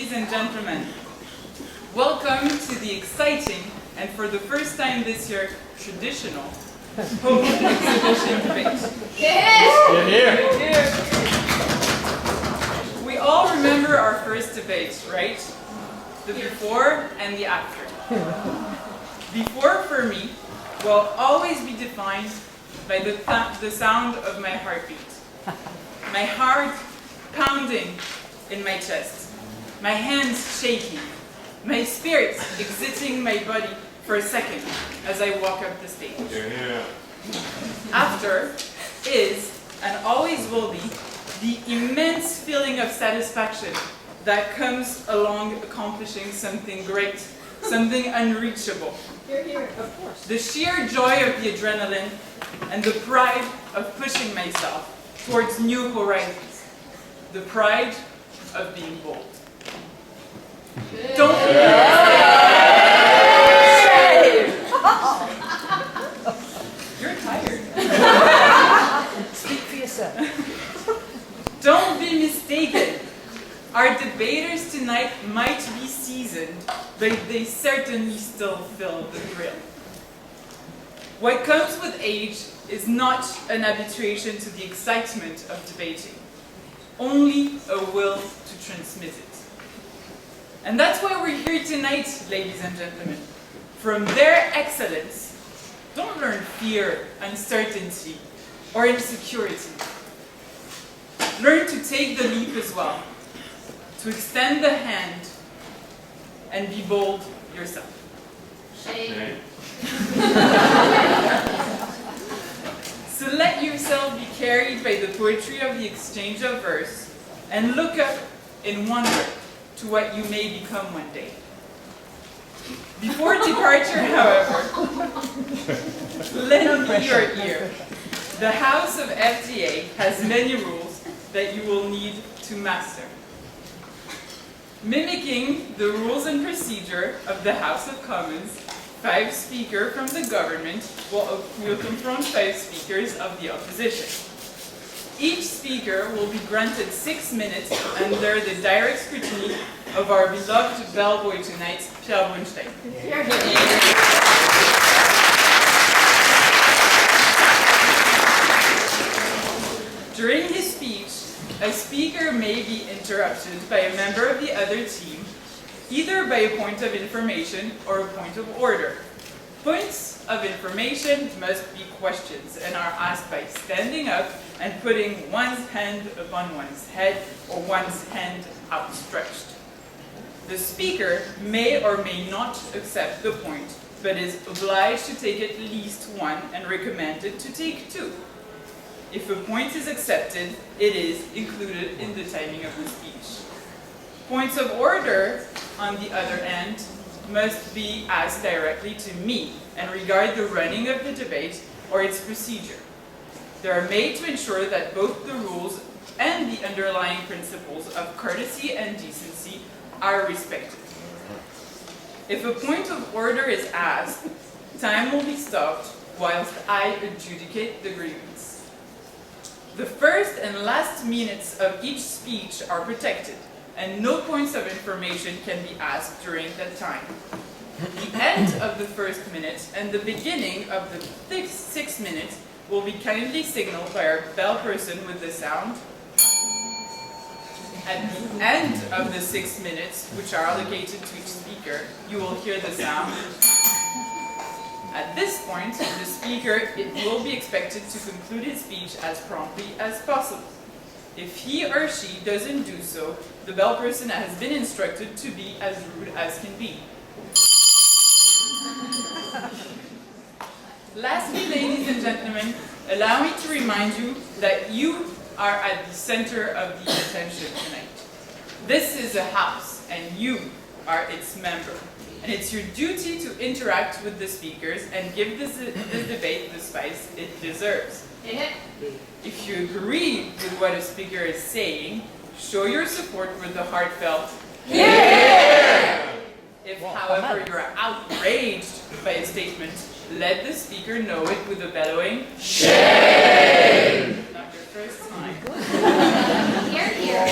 ladies and gentlemen. Welcome to the exciting and for the first time this year, traditional home exhibition debate. Yeah. We all remember our first debate, right? The before and the after. Before, for me, will always be defined by the sound of my heartbeat. My heart pounding in my chest, my hands shaking, my spirit exiting my body for a second as I walk up the stage. After is, and always will be, the immense feeling of satisfaction that comes along accomplishing something great, something unreachable. Of course. The sheer joy of the adrenaline and the pride of pushing myself towards new horizons. The pride of being bold. Don't be You're tired. Speak for yourself. Don't be mistaken. Our debaters tonight might be seasoned, but they certainly still feel the thrill. What comes with age is not an habituation to the excitement of debating, only a will to transmit it. And that's why we're here tonight, ladies and gentlemen. From their excellence, don't learn fear, uncertainty, or insecurity. Learn to take the leap as well, to extend the hand and be bold yourself. Shame. So let yourself be carried by the poetry of the exchange of verse and look up in wonder to what you may become one day. Before departure, however, lend me your ear. The House of FDA has many rules that you will need to master. Mimicking the rules and procedure of the House of Commons, 5 speakers from the government will confront 5 speakers of the opposition. Each speaker will be granted 6 minutes under the direct scrutiny of our beloved bellboy tonight, Pierre Brunstein. During his speech, a speaker may be interrupted by a member of the other team, either by a point of information or a point of order. Points of information must be questions and are asked by standing up and putting one's hand upon one's head or one's hand outstretched. The speaker may or may not accept the point, but is obliged to take at least one and recommended to take 2. If a point is accepted, it is included in the timing of the speech. Points of order, on the other hand, must be asked directly to me and regard the running of the debate or its procedure. They are made to ensure that both the rules and the underlying principles of courtesy and decency are respected. If a point of order is asked, time will be stopped whilst I adjudicate the grievance. The first and last minutes of each speech are protected, and no points of information can be asked during that time. The end of the first minute and the beginning of the 6 minutes will be kindly signaled by our bell person with the sound. At the end of the 6 minutes, which are allocated to each speaker, you will hear the sound. At this point, the speaker will be expected to conclude his speech as promptly as possible. If he or she doesn't do so, the bell person has been instructed to be as rude as can be. Lastly, ladies and gentlemen, allow me to remind you that you are at the center of the attention tonight. This is a house, and you are its member. And it's your duty to interact with the speakers and give this debate the spice it deserves. If you agree with what a speaker is saying, show your support with the heartfelt yeah! If, however, you're outraged by a statement, let the speaker know it with a bellowing shame! Not your first time. Here, here.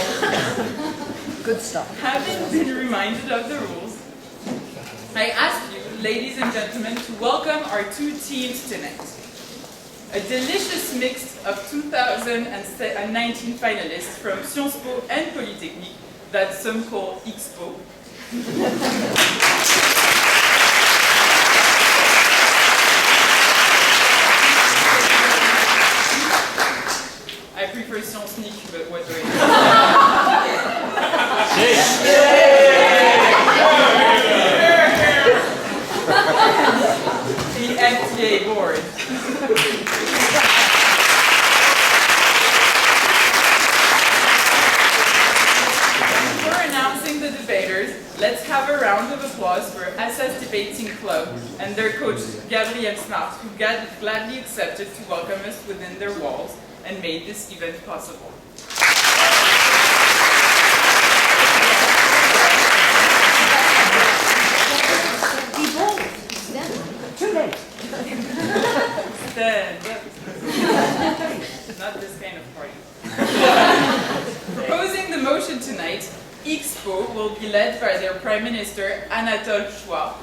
Good stuff. Having been reminded of the rules, I ask you, ladies and gentlemen, to welcome our two teams tonight. A delicious mix of 2019 finalists from Sciences Po and Polytechnique that some call Expo. I prefer Sciences but what do I do? The FDA board. Before announcing the debaters, let's have a round of applause for Assas Debating Club and their coach Gabriel Smart, who gladly accepted to welcome us within their walls and made this event possible. Too late. Stand up. Not this kind of party. Proposing the motion tonight, Expo will be led by their Prime Minister, Anatole Chouard.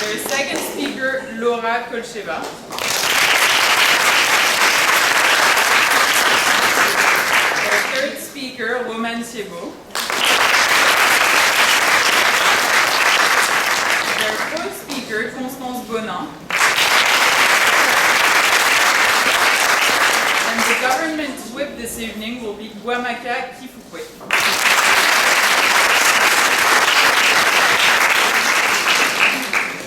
Their second speaker, Kolcheva. Their third speaker, Romane Thiébaut. Their fourth speaker, Constance Bonnin. And the government whip this evening will be Gwamaka Kifukwe.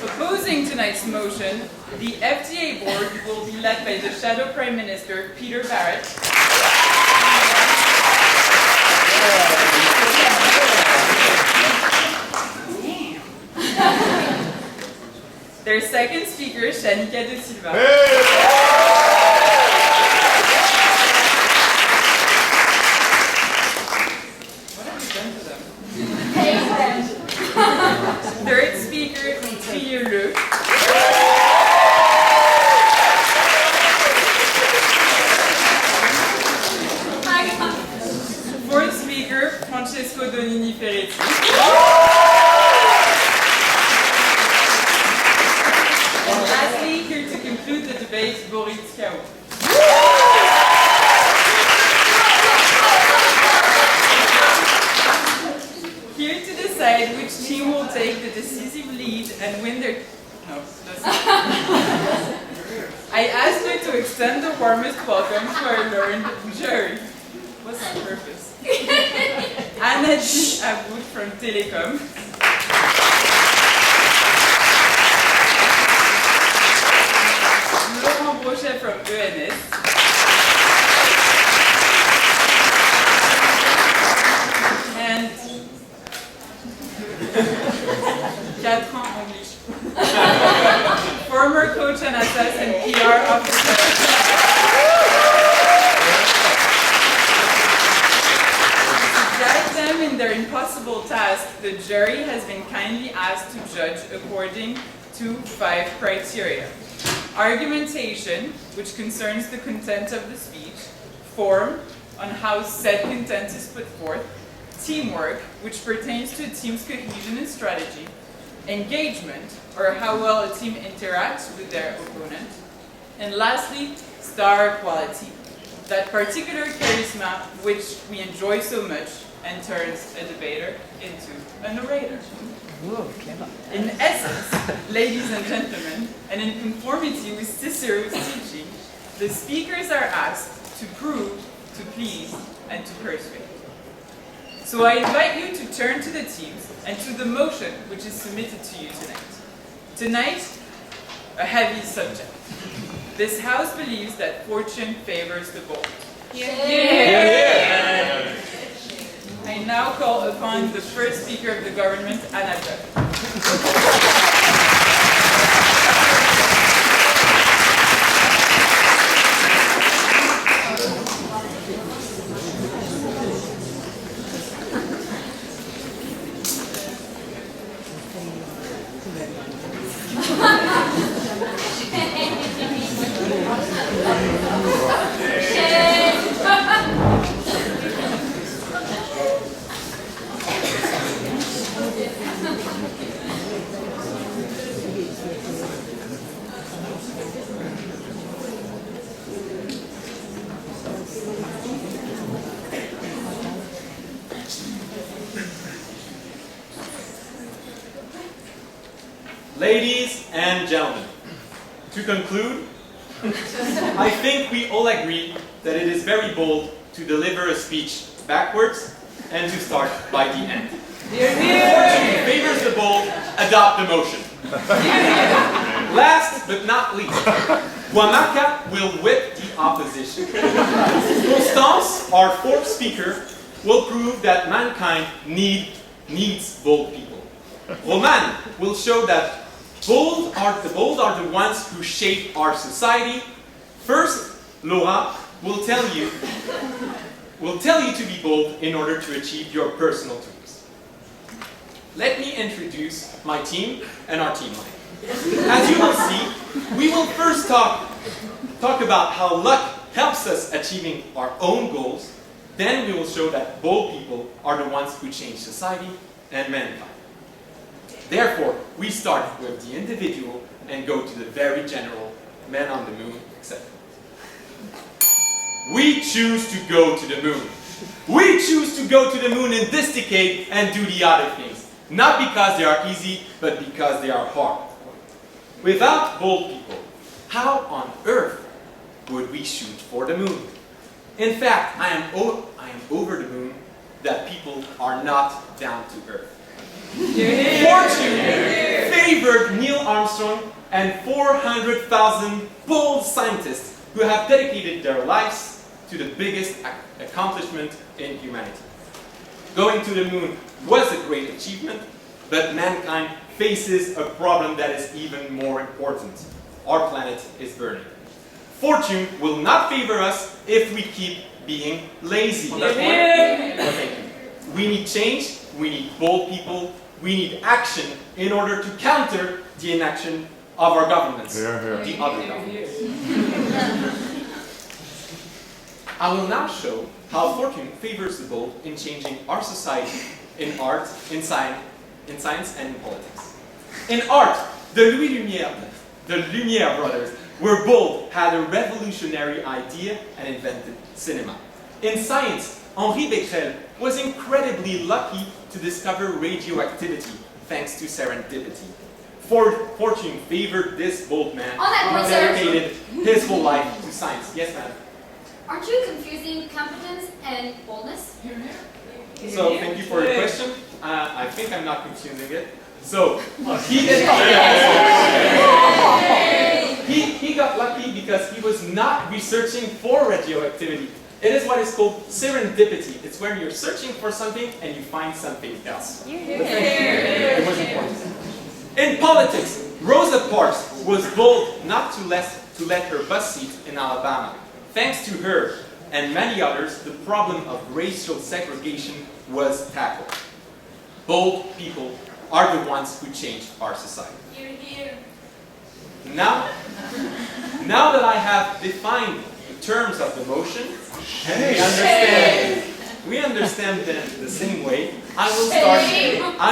Opposing tonight's motion, the FDA board will be led by the Shadow Prime Minister, Peter Barrett. Their second speaker, Shanica De Silva. What have you done to them? Third speaker, Trieu. Fourth speaker, Francesco Donini Ferretti. And lastly, here to conclude the debate, Borith Khaou. Here to decide which team will take the decisive lead and win their... No, that's not. I asked her to extend the warmest welcome to our learned jury. What's on purpose? Anatole Chouard from Telecom. From ENS. And 4 ans English. Former coach and Assas and PR officer. To guide them in their impossible task, the jury has been kindly asked to judge according to 5 criteria. Argumentation, which concerns the content of the speech. Form, on how said content is put forth. Teamwork, which pertains to a team's cohesion and strategy. Engagement, or how well a team interacts with their opponent. And lastly, star quality, that particular charisma which we enjoy so much and turns a debater into a narrator. Whoa, clever. In essence, ladies and gentlemen, and in conformity with Cicero's teaching, the speakers are asked to prove, to please, and to persuade. So I invite you to turn to the teams and to the motion which is submitted to you tonight. Tonight, a heavy subject. This House believes that fortune favors the bold. Yeah. I now call upon the first speaker of the government, Anatole. Ladies and gentlemen, to conclude, I think we all agree that it is very bold to deliver a speech backwards and to start by the end. Fortune favors the bold, adopt the motion. Last but not least, Gwamaka will whip the opposition. Constance, our fourth speaker, will prove that mankind needs bold people. Romane will show that the bold are the ones who shape our society. First, Laura will tell you to be bold in order to achieve your personal dreams. Let me introduce my team and our team line. As you will see, we will first talk about how luck helps us achieving our own goals. Then we will show that bold people are the ones who change society and mankind. Therefore, we start with the individual and go to the very general man on the moon, etc. We choose to go to the moon. We choose to go to the moon in this decade and do the other things. Not because they are easy, but because they are hard. Without bold people, how on earth would we shoot for the moon? In fact, I am over the moon that people are not down to earth. Fortune favored Neil Armstrong and 400,000 bold scientists who have dedicated their lives to the biggest accomplishment in humanity. Going to the moon was a great achievement, but mankind faces a problem that is even more important. Our planet is burning. Fortune will not favor us if we keep being lazy. We need change. We need bold people. We need action in order to counter the inaction of our governments, the other governments. I will now show how fortune favors the bold in changing our society in art, in science, and in politics. In art, the Lumière brothers were bold, had a revolutionary idea, and invented cinema. In science, Henri Becquerel was incredibly lucky to discover radioactivity thanks to serendipity. Fortune favored this bold man who dedicated his whole life to science. Yes, ma'am? Aren't you confusing competence and boldness? So, thank you for your question. I think I'm not confusing it. So, he got lucky because he was not researching for radioactivity. It is what is called serendipity. It's where you're searching for something and you find something else. It was important. In politics, Rosa Parks was bold not to let her bus seat in Alabama. Thanks to her and many others, the problem of racial segregation was tackled. Bold people are the ones who change our society. Now that I have defined the terms of the motion, and we understand them the same way, I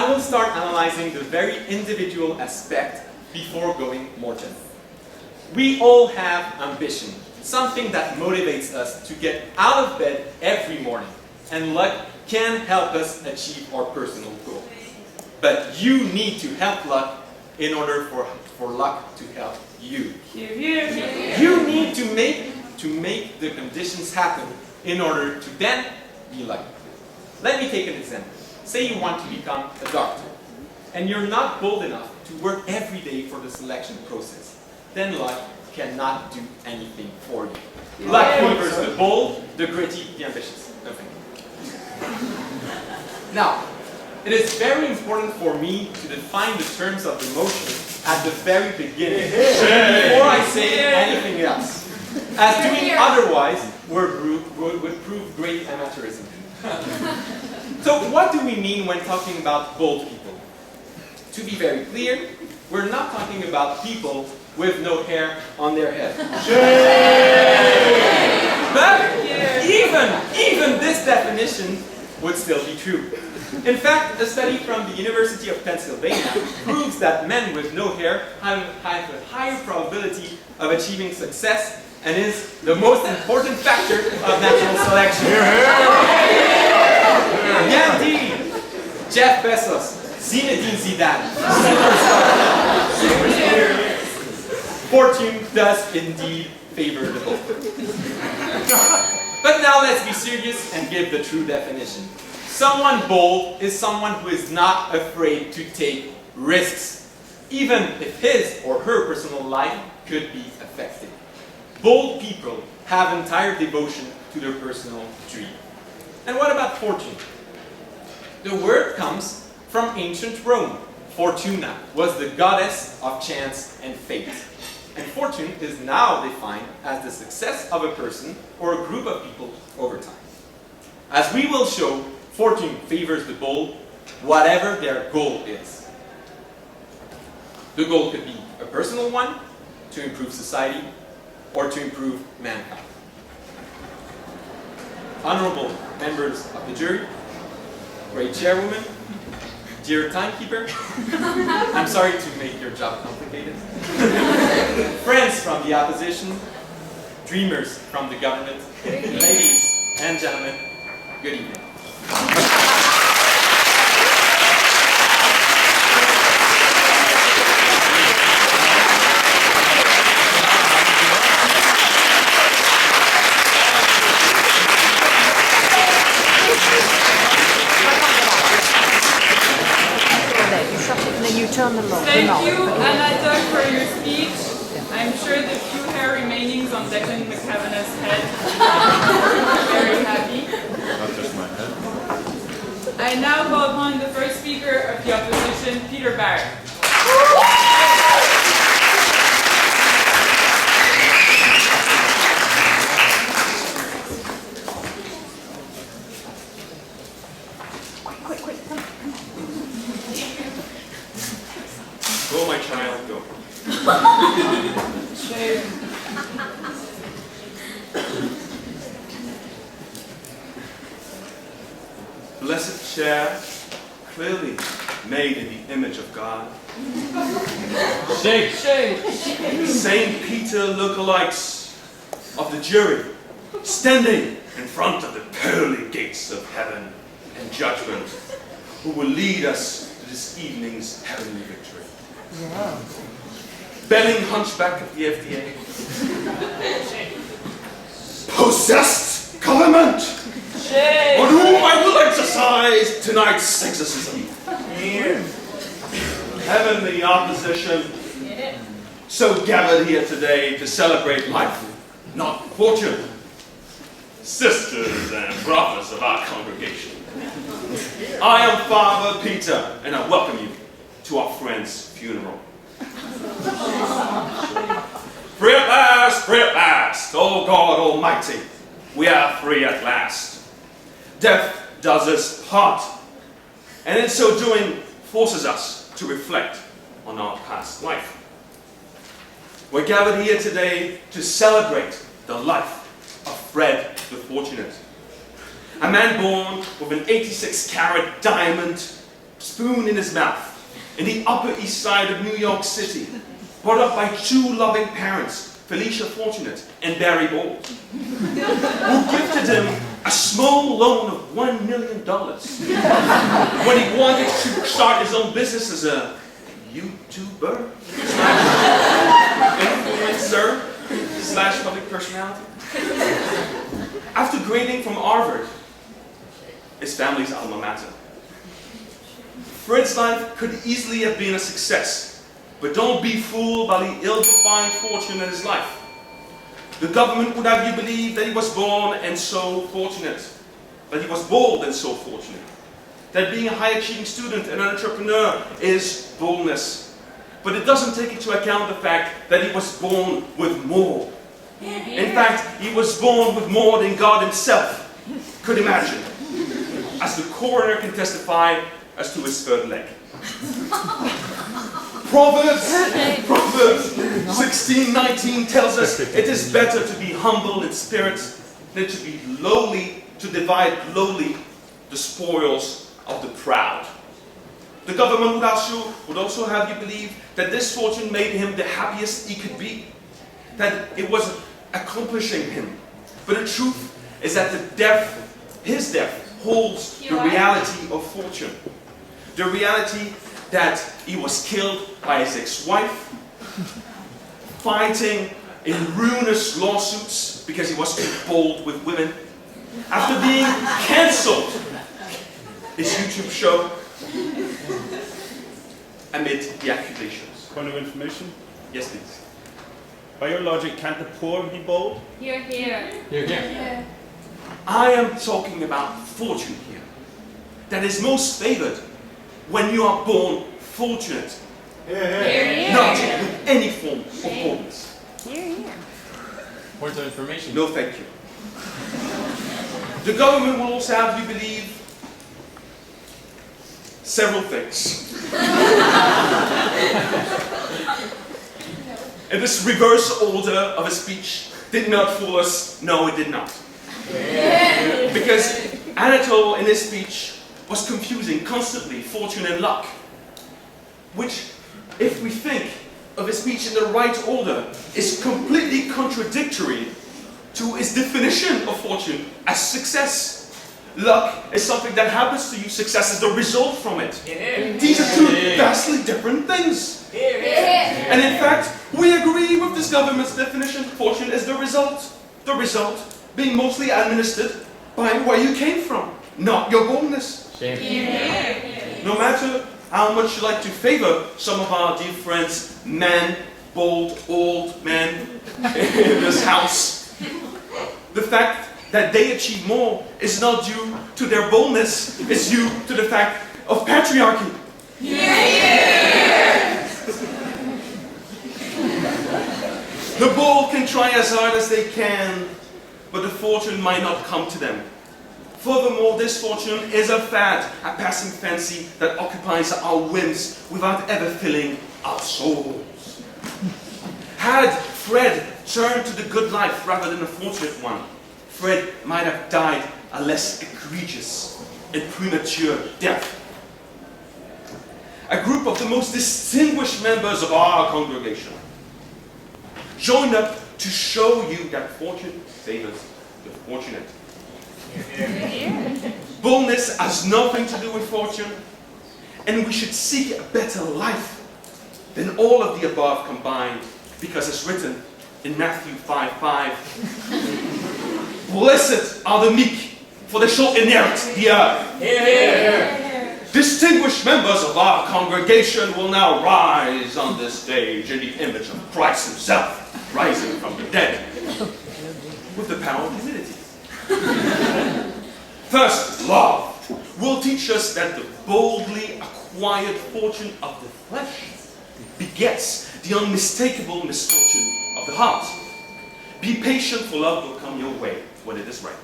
will start analyzing the very individual aspect before going more general. We all have ambition, something that motivates us to get out of bed every morning, and luck can help us achieve our personal goal. But you need to help luck in order for luck to help you. You need to make the conditions happen in order to then be lucky. Let me take an example. Say you want to become a doctor, and you're not bold enough to work every day for the selection process. Then luck cannot do anything for you. Luck favors the bold, the gritty, the ambitious. No, thank you. Now, it is very important for me to define the terms of the motion at the very beginning, before I say anything else. As doing otherwise would prove great amateurism. So what do we mean when talking about bold people? To be very clear, we're not talking about people with no hair on their head. But even this definition would still be true. In fact, a study from the University of Pennsylvania proves that men with no hair have a higher probability of achieving success and is the most important factor of natural selection. Yeah, indeed. Jeff Bezos, Zinedine Zidane, superstar. Fortune does indeed favor the bold. But now let's be serious and give the true definition. Someone bold is someone who is not afraid to take risks, even if his or her personal life could be affected. Bold people have entire devotion to their personal dream. And what about fortune? The word comes from ancient Rome. Fortuna was the goddess of chance and fate. And fortune is now defined as the success of a person or a group of people over time. As we will show, fortune favors the bold, whatever their goal is. The goal could be a personal one, to improve society, or to improve mankind. Honorable members of the jury, great chairwoman, dear timekeeper, I'm sorry to make your job complicated. Friends from the opposition, dreamers from the government, ladies and gentlemen, good evening. Thank you, Anatole, for your speech. I'm sure the few hair remainings on Declan McCavanagh's head are very happy. Not just my head. I now call upon the first speaker of the opposition, Peter Barrett. Go, my child, go. Blessed chair, clearly made in the image of God. Shake. Saint Peter lookalikes of the jury, standing in front of the pearly gates of heaven and judgment, who will lead us to this evening's heavenly victory. Wow. Belling hunchback of the FDA. Possessed government, on whom I will exercise tonight's exorcism. Heavenly opposition, so gathered here today to celebrate life, not fortune. Sisters and brothers of our congregation, I am Father Peter, and I welcome you to our friend's funeral. Free at last, oh God Almighty, we are free at last. Death does us part, and in so doing forces us to reflect on our past life. We're gathered here today to celebrate the life of Fred the Fortunate, a man born with an 86-carat diamond spoon in his mouth in the Upper East Side of New York City, brought up by two loving parents, Felicia Fortunate and Barry Ball, who gifted him a small loan of $1 million when he wanted to start his own business as a YouTuber influencer / public personality. After grading from Harvard, his family's alma mater, Fred's life could easily have been a success, but don't be fooled by the ill-defined fortune in his life. The government would have you believe that he was born and so fortunate, that he was bold and so fortunate, that being a high-achieving student and an entrepreneur is boldness. But it doesn't take into account the fact that he was born with more. In fact, he was born with more than God himself could imagine, as the coroner can testify as to his third leg. Proverbs 16:19 tells us it is better to be humble in spirit than to be lowly, to divide lowly the spoils of the proud. The government would also have you believe that this fortune made him the happiest he could be, that it was accomplishing him. But the truth is that his death holds the reality of fortune. The reality that he was killed by his ex-wife, fighting in ruinous lawsuits because he was too bold with women, after being cancelled his YouTube show amid the accusations. Point of information. Yes, please. By your logic, can't the poor be bold? Here, here. I am talking about fortune here. That is most favored when you are born fortunate, not with any form of boldness. Point of information. No, thank you. The government will also have you believe several things. And this reverse order of a speech did not fool us. No, it did not. Because Anatole in his speech was confusing constantly fortune and luck, which, if we think of his speech in the right order, is completely contradictory to his definition of fortune as success. Luck is something that happens to you, success is the result from it. These are two vastly different things. And in fact, we agree with this government's definition. Fortune is the result. The result being mostly administered by where you came from, not your boldness. No matter how much you like to favor some of our dear friends, men, bold, old men in this house, the fact that they achieve more is not due to their boldness, it's due to the fact of patriarchy. The bold can try as hard as they can, but the fortune might not come to them. Furthermore, this fortune is a fad, a passing fancy that occupies our whims without ever filling our souls. Had Fred turned to the good life rather than a fortunate one, Fred might have died a less egregious and premature death. A group of the most distinguished members of our congregation joined up to show you that fortune favors the fortunate. Boldness has nothing to do with fortune, and we should seek a better life than all of the above combined, because it's written in Matthew 5:5, "Blessed are the meek, for they shall inherit the earth." Distinguished members of our congregation will now rise on this stage in the image of Christ himself, rising from the dead, with the power of humility. First, love will teach us that the boldly acquired fortune of the flesh begets the unmistakable misfortune of the heart. Be patient, for love will come your way when it is right.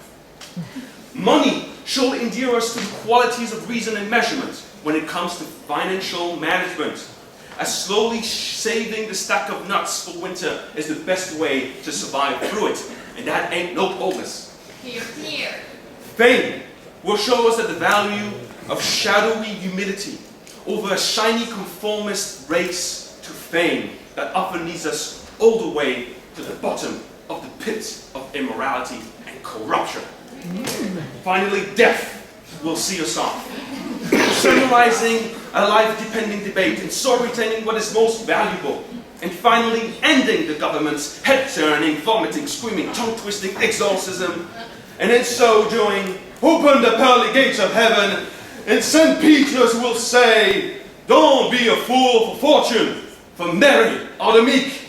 Money shall endear us to the qualities of reason and measurement when it comes to financial management, as slowly saving the stack of nuts for winter is the best way to survive through it, and that ain't no boldness. Here. Fame will show us that the value of shadowy humility over a shiny conformist race to fame that often leads us all the way to the bottom of the pit of immorality and corruption. Finally, death will see us off, summarizing a life-depending debate and so retaining what is most valuable, and finally ending the government's head-turning, vomiting, screaming, tongue-twisting exorcism, and in so doing, open the pearly gates of heaven, and St. Peter's will say, "Don't be a fool for fortune, for merry are the meek."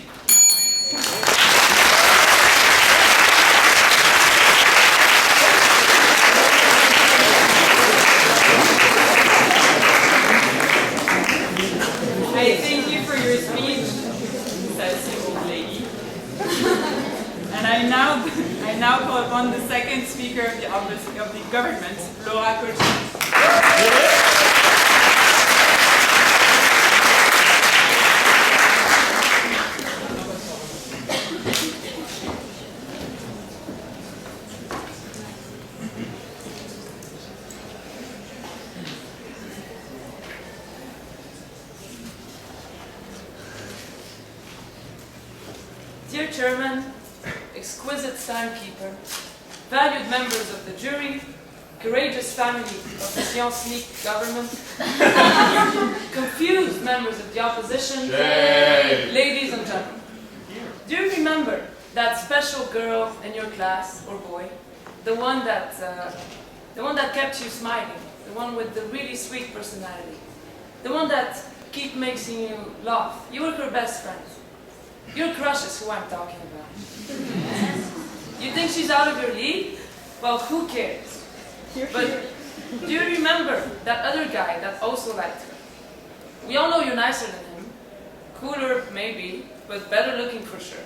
I thank you for your speech, says the old lady. And I now call upon the second speaker of the office of the government, Kolcheva. Dear Chairman, exquisite timekeeper, valued members of the jury, courageous family of the Science League government, confused members of the opposition, ladies and gentlemen. Do you remember that special girl in your class, or boy, the one that kept you smiling, the one with the really sweet personality, the one that keeps making you laugh? You were her best friend. Your crush is who I'm talking about. You think she's out of your league? Well, who cares? But do you remember that other guy that also liked her? We all know you're nicer than him, cooler maybe, but better looking for sure.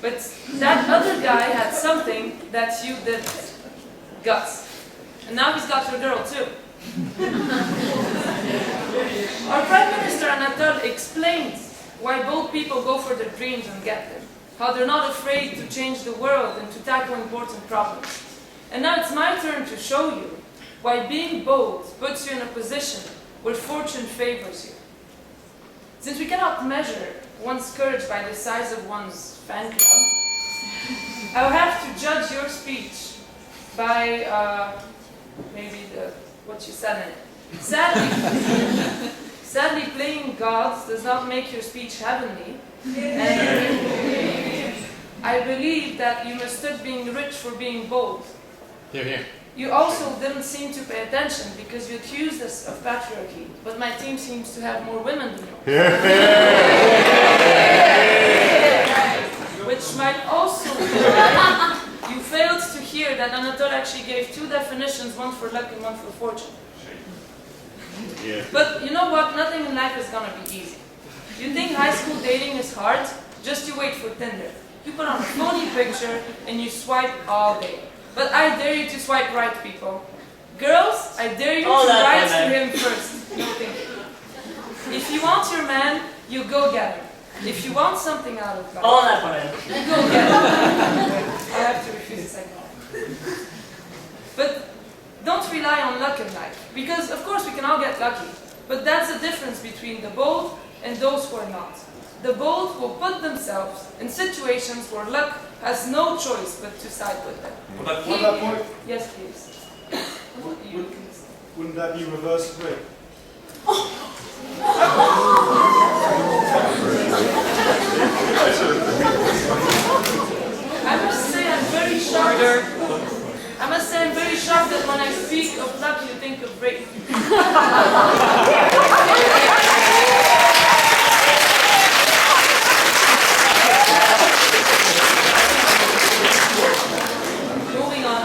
But that other guy had something that you didn't. Guts. And now he's got your girl too. Our Prime Minister Anatole explains why bold people go for their dreams and get them. How they're not afraid to change the world and to tackle important problems. And now it's my turn to show you why being bold puts you in a position where fortune favors you. Since we cannot measure one's courage by the size of one's fan club, I'll have to judge your speech by maybe what you said in it. Sadly, playing gods does not make your speech heavenly. And I believe that you mistook being rich for being bold. Here, here. You also didn't seem to pay attention because you accused us of patriarchy, but my team seems to have more women than yours. Which might also be why you failed to hear that Anatole actually gave two definitions, one for luck and one for fortune. Yeah. But you know what? Nothing in life is gonna be easy. You think high school dating is hard? Just you wait for Tinder. You put on a phony picture and you swipe all day. But I dare you to swipe right, people. Girls, I dare you to write to him first. No thinking. If you want your man, you go get him. If you want something out of life, you go get him. I have to refuse the second one. But don't rely on luck in life. Because, of course, we can all get lucky. But that's the difference between the bold and those who are not. The bold will put themselves in situations where luck has no choice but to side with them. On that point, Yes, please. wouldn't that be reverse rape? I must say I'm very shocked. That when I speak of luck, you think of rape. Moving on.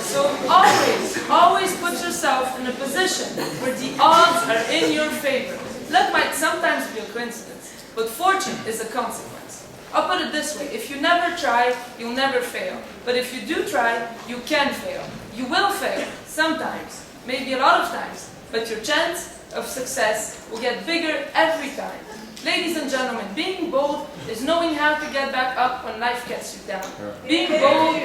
So always put yourself in a position where the odds are in your favor. Luck might sometimes be a coincidence, but fortune is a consequence. I'll put it this way, if you never try, you'll never fail. But if you do try, you can fail. You will fail, sometimes, maybe a lot of times, but your chance of success will get bigger every time. Ladies and gentlemen, being bold is knowing how to get back up when life gets you down. Being bold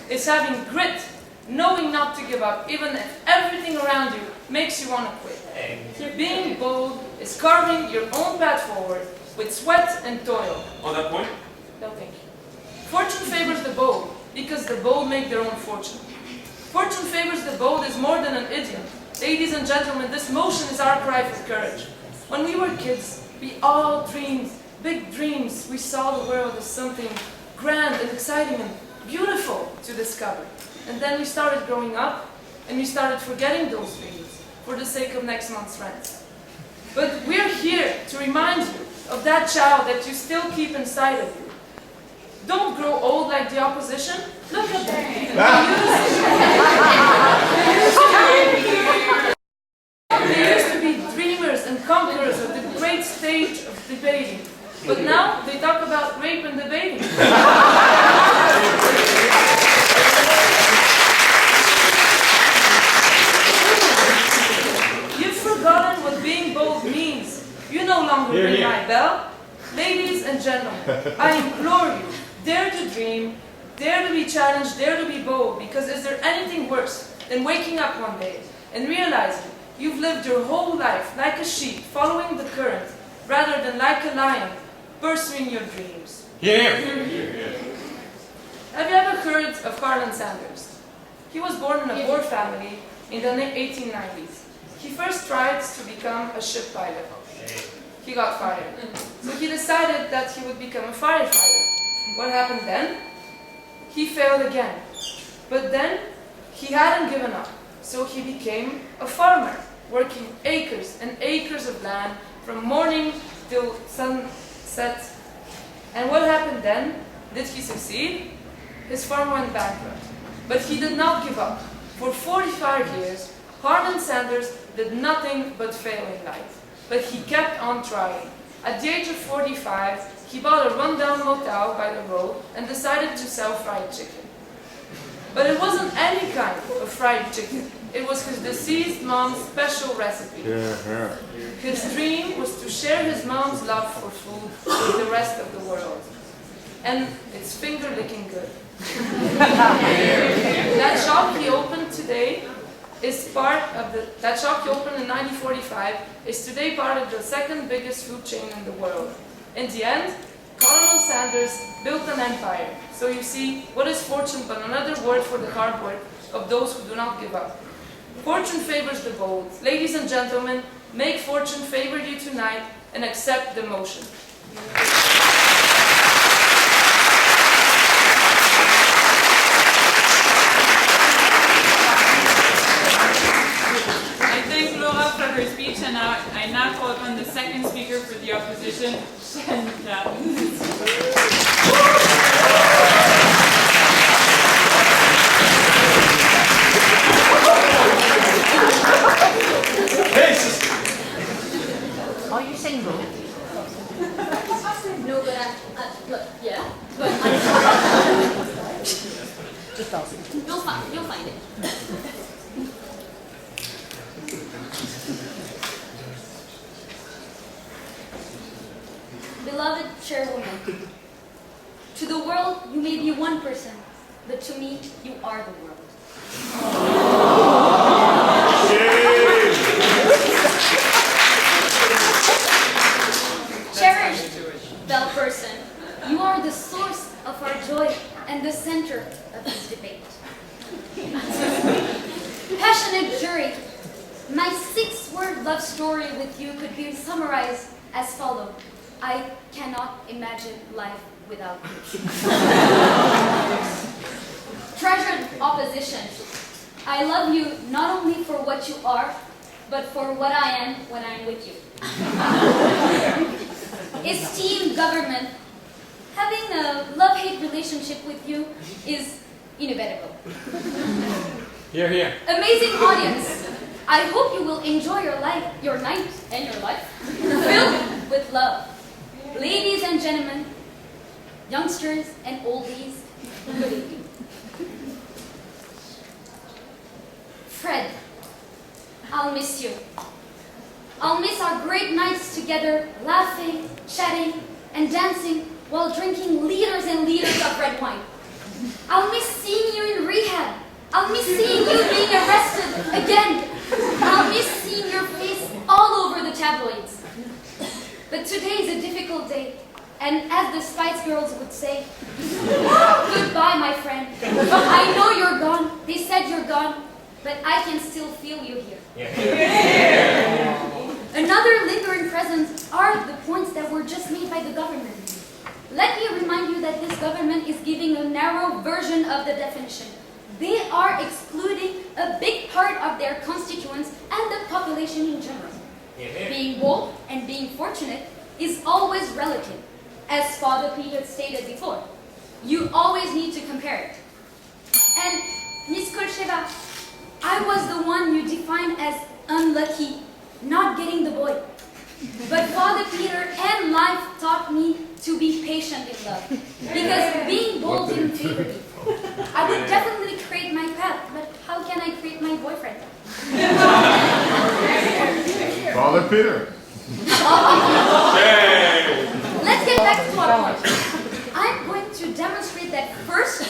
is having grit, knowing not to give up, even if everything around you makes you want to quit. Being bold is carving your own path forward with sweat and toil. On that point? No, thank you. Fortune favors the bold, because the bold make their own fortune. Fortune favors the bold is more than an idiom. Ladies and gentlemen, this motion is our cry for courage. When we were kids, we all dreamed big dreams. We saw the world as something grand and exciting and beautiful to discover. And then we started growing up, and we started forgetting those dreams for the sake of next month's rent. But we're here to remind you of that child that you still keep inside of you. Don't grow old like the opposition. Look at them. They used to be dreamers and conquerors of the great stage of debating. But now they talk about rape and debating. You've forgotten what being bold means. You no longer ring my bell. Ladies and gentlemen, I implore you, dare to dream, dare to be challenged, dare to be bold, because is there anything worse than waking up one day and realizing you've lived your whole life like a sheep following the current rather than like a lion pursuing your dreams. Here. Have you ever heard of Harlan Sanders? He was born in a poor family in the 1890s. He first tried to become a ship pilot. He got fired. So he decided that he would become a firefighter. What happened then? He failed again. But then he hadn't given up. So he became a farmer, working acres and acres of land from morning till sunset. And what happened then? Did he succeed? His farm went bankrupt. But he did not give up. For 45 years, Harlan Sanders did nothing but fail in life. But he kept on trying. At the age of 45, he bought a rundown motel by the road and decided to sell fried chicken. But it wasn't any kind of fried chicken. It was his deceased mom's special recipe. His dream was to share his mom's love for food with the rest of the world. And it's finger-licking good. That shop he opened today is part of that shop he opened in 1945 is today part of the second biggest food chain in the world. In the end, Colonel Sanders built an empire. So you see, what is fortune but another word for the hard work of those who do not give up? Fortune favors the bold. Ladies and gentlemen, make fortune favor you tonight and accept the motion. For her speech, and I now call upon the second speaker for the opposition, Shanica. Hey, sister. Are you single? No, but look, yeah, but Just asking. you'll find it. Beloved chairwoman, to the world you may be one person, but to me you are the world. Cherished bell person, you are the source of our joy and the center of this debate. Passionate jury, my 6-word love story with you could be summarized as follows. I cannot imagine life without you. Treasured opposition, I love you not only for what you are, but for what I am when I'm with you. Esteemed government, having a love-hate relationship with you is inevitable. Here, here. Amazing audience, I hope you will enjoy your night, and your life, filled with love. Ladies and gentlemen, youngsters and oldies, good evening. Fred, I'll miss you. I'll miss our great nights together, laughing, chatting, and dancing while drinking liters and liters of red wine. I'll miss seeing you in rehab. I'll miss seeing you being arrested again. I'll miss seeing your face all over the tabloids. But today is a difficult day, and as the Spice Girls would say, goodbye, my friend. I know you're gone. They said you're gone, but I can still feel you here. Another lingering presence are the points that were just made by the government. Let me remind you that this government is giving a narrow version of the definition. They are excluding a big part of their constituents and the population in general. Being bold and being fortunate is always relative. As Father Peter stated before, you always need to compare it. And Miss Kolcheva, I was the one you defined as unlucky, not getting the boy. But Father Peter and life taught me to be patient in love. Because being bold didn't favor me. I would definitely create my path, but how can I create my boyfriend? Father Peter. Let's get back to our point. I'm going to demonstrate that first,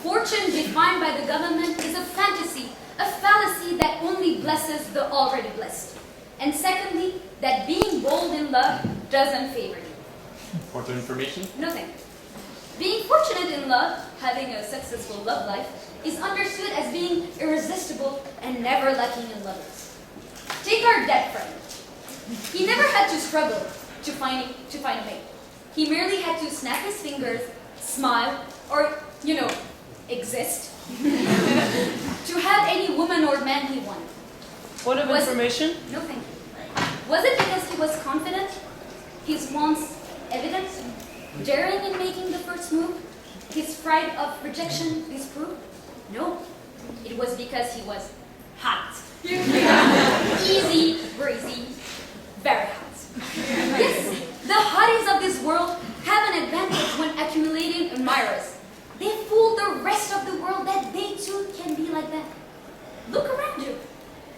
fortune defined by the government is a fantasy, a fallacy that only blesses the already blessed. And secondly, that being bold in love doesn't favor you. Important information. No thank you. Being fortunate in love, having a successful love life, is understood as being irresistible and never lacking in lovers. Take our dead friend. He never had to struggle to find a mate. He merely had to snap his fingers, smile, or, exist, to have any woman or man he wanted. Point of information? No thank you. Was it because he was confident? His wants evident? Daring in making the first move? His fright of rejection disproved? No. It was because he was hot. Easy, breezy, very hot. Yes, the hotties of this world have an advantage when accumulating admirers. They fool the rest of the world that they too can be like that. Look around you.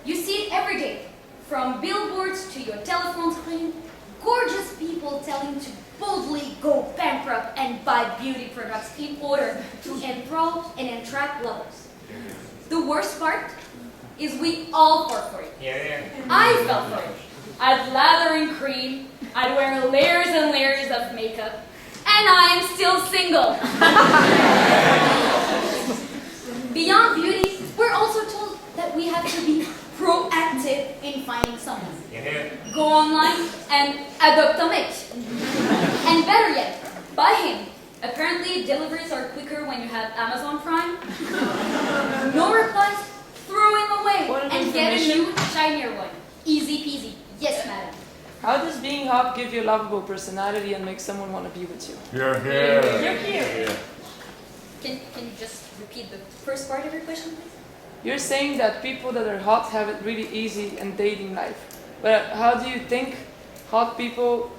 You see it every day. From billboards to your telephone screen, gorgeous people telling to boldly go bankrupt and buy beauty products in order to enthrall and attract lovers. The worst part is we all fall for it. I fell for it. I'd lather in cream, I'd wear layers and layers of makeup, and I am still single. Beyond beauty, we're also told that we have to be proactive in finding someone. Go online and adopt a mate. And better yet, buy him. Apparently, deliveries are quicker when you have Amazon Prime. No replies, throw him away and get a new, shinier one. Easy peasy. Yes, madam. How does being hot give you a lovable personality and make someone want to be with you? You're here. You're here. Can you just repeat the first part of your question, please? You're saying that people that are hot have it really easy in dating life. But how do you think hot people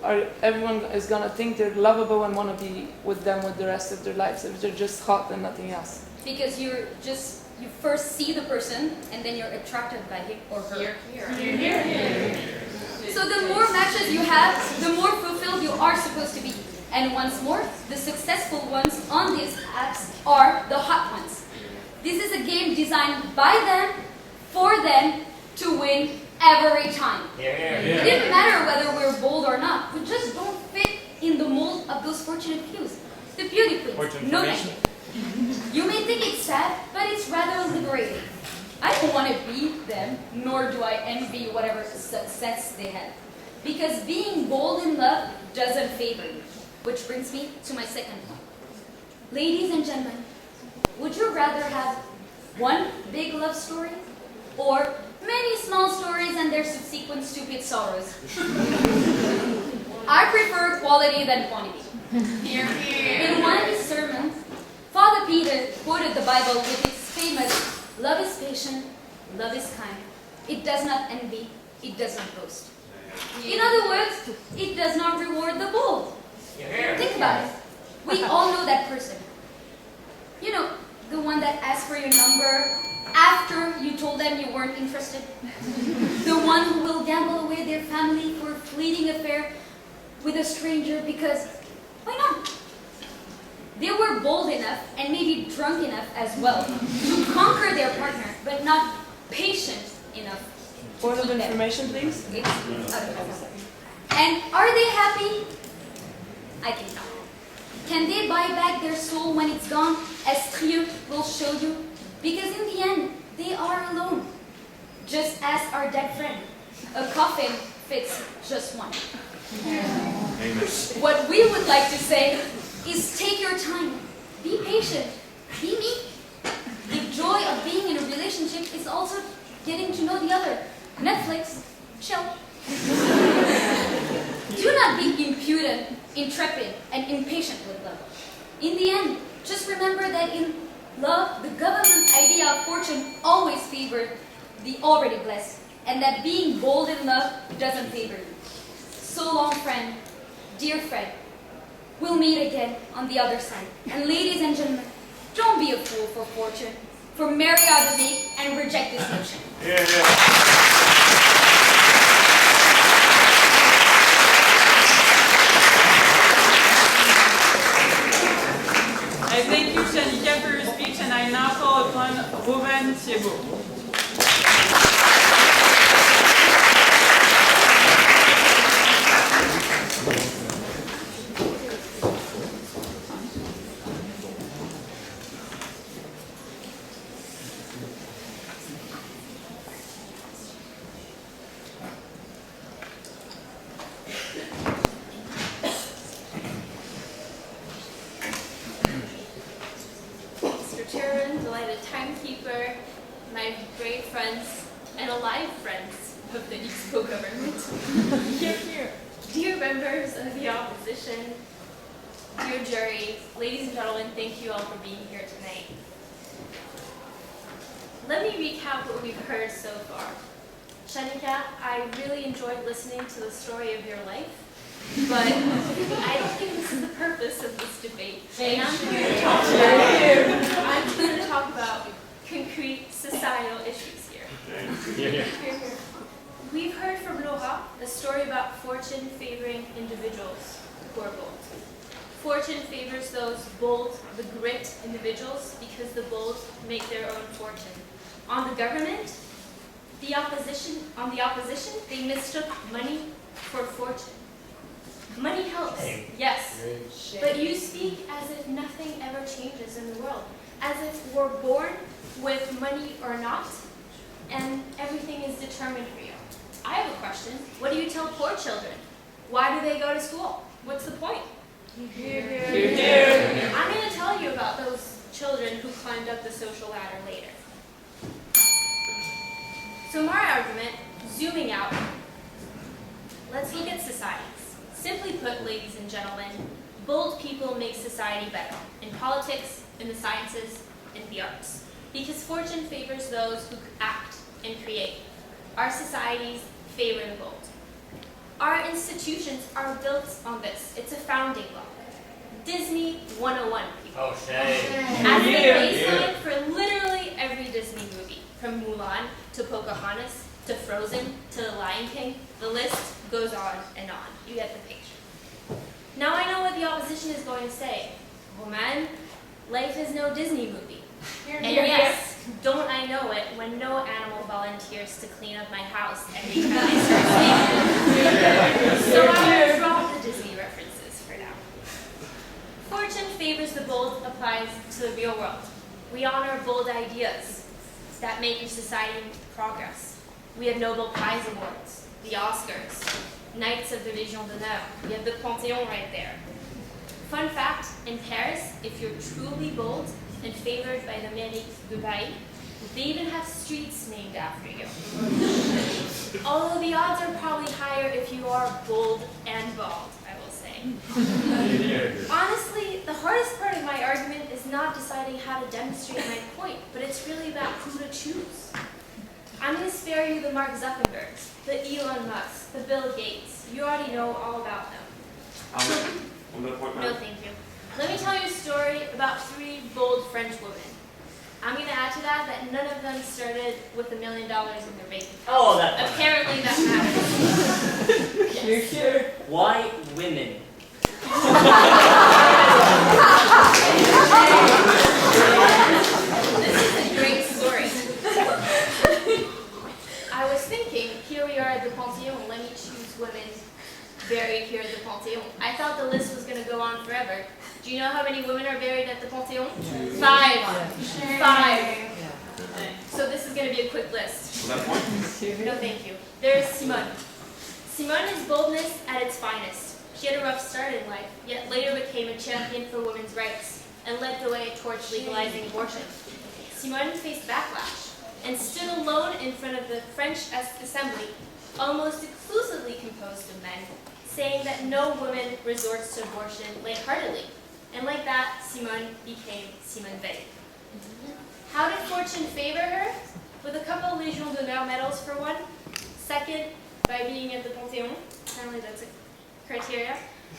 everyone is gonna think they're lovable and want to be with them with the rest of their lives if they're just hot and nothing else? Because you first see the person and then you're attracted by him or her. So the more matches you have, the more fulfilled you are supposed to be. And once more, the successful ones on these apps are the hot ones. This is a game designed by them, for them, to win every time. It doesn't matter whether we're bold or not. We just don't fit in the mold of those fortunate few. The beauty queens. No thank you. You may think it's sad, but it's rather liberating. I don't want to be them, nor do I envy whatever success they have. Because being bold in love doesn't favor you. Which brings me to my second point. Ladies and gentlemen, would you rather have one big love story or many small stories and their subsequent stupid sorrows? I prefer quality than quantity. In one of his sermons, Father Peter quoted the Bible with its famous, "Love is patient, love is kind. It does not envy, it does not boast." In other words, it does not reward the bold. Think about it. We all know that person. You know, the one that asked for your number after you told them you weren't interested. The one who will gamble away their family for a fleeting affair with a stranger because, why not? They were bold enough and maybe drunk enough as well to conquer their partner, but not patient enough. Point of information, please. It's out of context. And are they happy? I think not. Can they buy back their soul when it's gone, as Trieu will show you? Because in the end, they are alone. Just ask our dead friend. A coffin fits just one. What we would like to say is take your time. Be patient. Be meek. The joy of being in a relationship is also getting to know the other. Netflix, chill. Do not be impudent, intrepid, and impatient with love. In the end, just remember that in love, the government's idea of fortune always favored the already blessed, and that being bold in love doesn't favor you. So long, friend, dear friend. We'll meet again on the other side. And ladies and gentlemen, don't be a fool for fortune, for marry out the meek and reject this notion. I thank you, Shanica, for your speech, and I now call upon Romane Thiébaut. secretarian, delighted timekeeper, my brave friends, and alive friends of the Expo government. Here, here. Dear members of the opposition, dear jury, ladies and gentlemen, thank you all for being here tonight. Let me recap what we've heard so far. Shanica, I really enjoyed listening to the story of your life, but I don't think this is the purpose of this debate. And I'm here to talk about concrete societal issues here. We've heard from Laura a story about fortune favoring individuals who are bold. Fortune favors those bold, the grit individuals, because the bold make their own fortune. On the government, the opposition, they mistook money for fortune. Money helps, yes, but you speak as if nothing ever changes in the world, as if we're born with money or not, and everything is determined for you. I have a question. What do you tell poor children? Why do they go to school? What's the point? I'm going to tell you about those children who climbed up the social ladder later. So my argument, zooming out, let's look at societies. Simply put, ladies and gentlemen, bold people make society better in politics, in the sciences, in the arts. Because fortune favors those who act and create. Our societies favor the bold. Our institutions are built on this. It's a founding law. Disney 101, people. Oh, shame. As the baseline for literally every Disney movie, from Mulan to Pocahontas to Frozen to The Lion King, the list goes on and on. You get the picture. Now I know what the opposition is going to say. Romane, life is no Disney movie. And yes, don't I know it when no animal volunteers to clean up my house every time I start speaking. So I will drop the Disney references for now. Fortune favors the bold applies to the real world. We honor bold ideas that make your society progress. We have Nobel Prize Awards, the Oscars, Knights of the Légion d'honneur. We have the Panthéon right there. Fun fact, in Paris, if you're truly bold and favored by the mairie de Paris, they even have streets named after you. Although the odds are probably higher if you are bold and bald, I will say. Honestly, the hardest part of my argument is not deciding how to demonstrate my point, but it's really about who to choose. I'm going to spare you the Mark Zuckerbergs, the Elon Musk, the Bill Gates. You already know all about them. No, thank you. Let me tell you a story about 3 bold French women. I'm going to add to that none of them started with $1 million in their bank account. Oh, that. Apparently that matters. Yes. Why women? This is a great story. I was thinking, here we are at the Panthéon. Let me choose women buried here at the Panthéon. I thought the list was going to go on forever. Do you know how many women are buried at the Panthéon? 5. So this is going to be a quick list. No, thank you. There's Simone. Simone is boldness at its finest. She had a rough start in life, yet later became a champion for women's rights and led the way towards legalizing abortion. Simone faced backlash and stood alone in front of the French Assembly, almost exclusively composed of men, saying that no woman resorts to abortion lightheartedly. And like that, Simone became Simone Veil. How did fortune favor her? With a couple Légion d'honneur medals for one. Second, by being at the Panthéon. Apparently that's a criteria.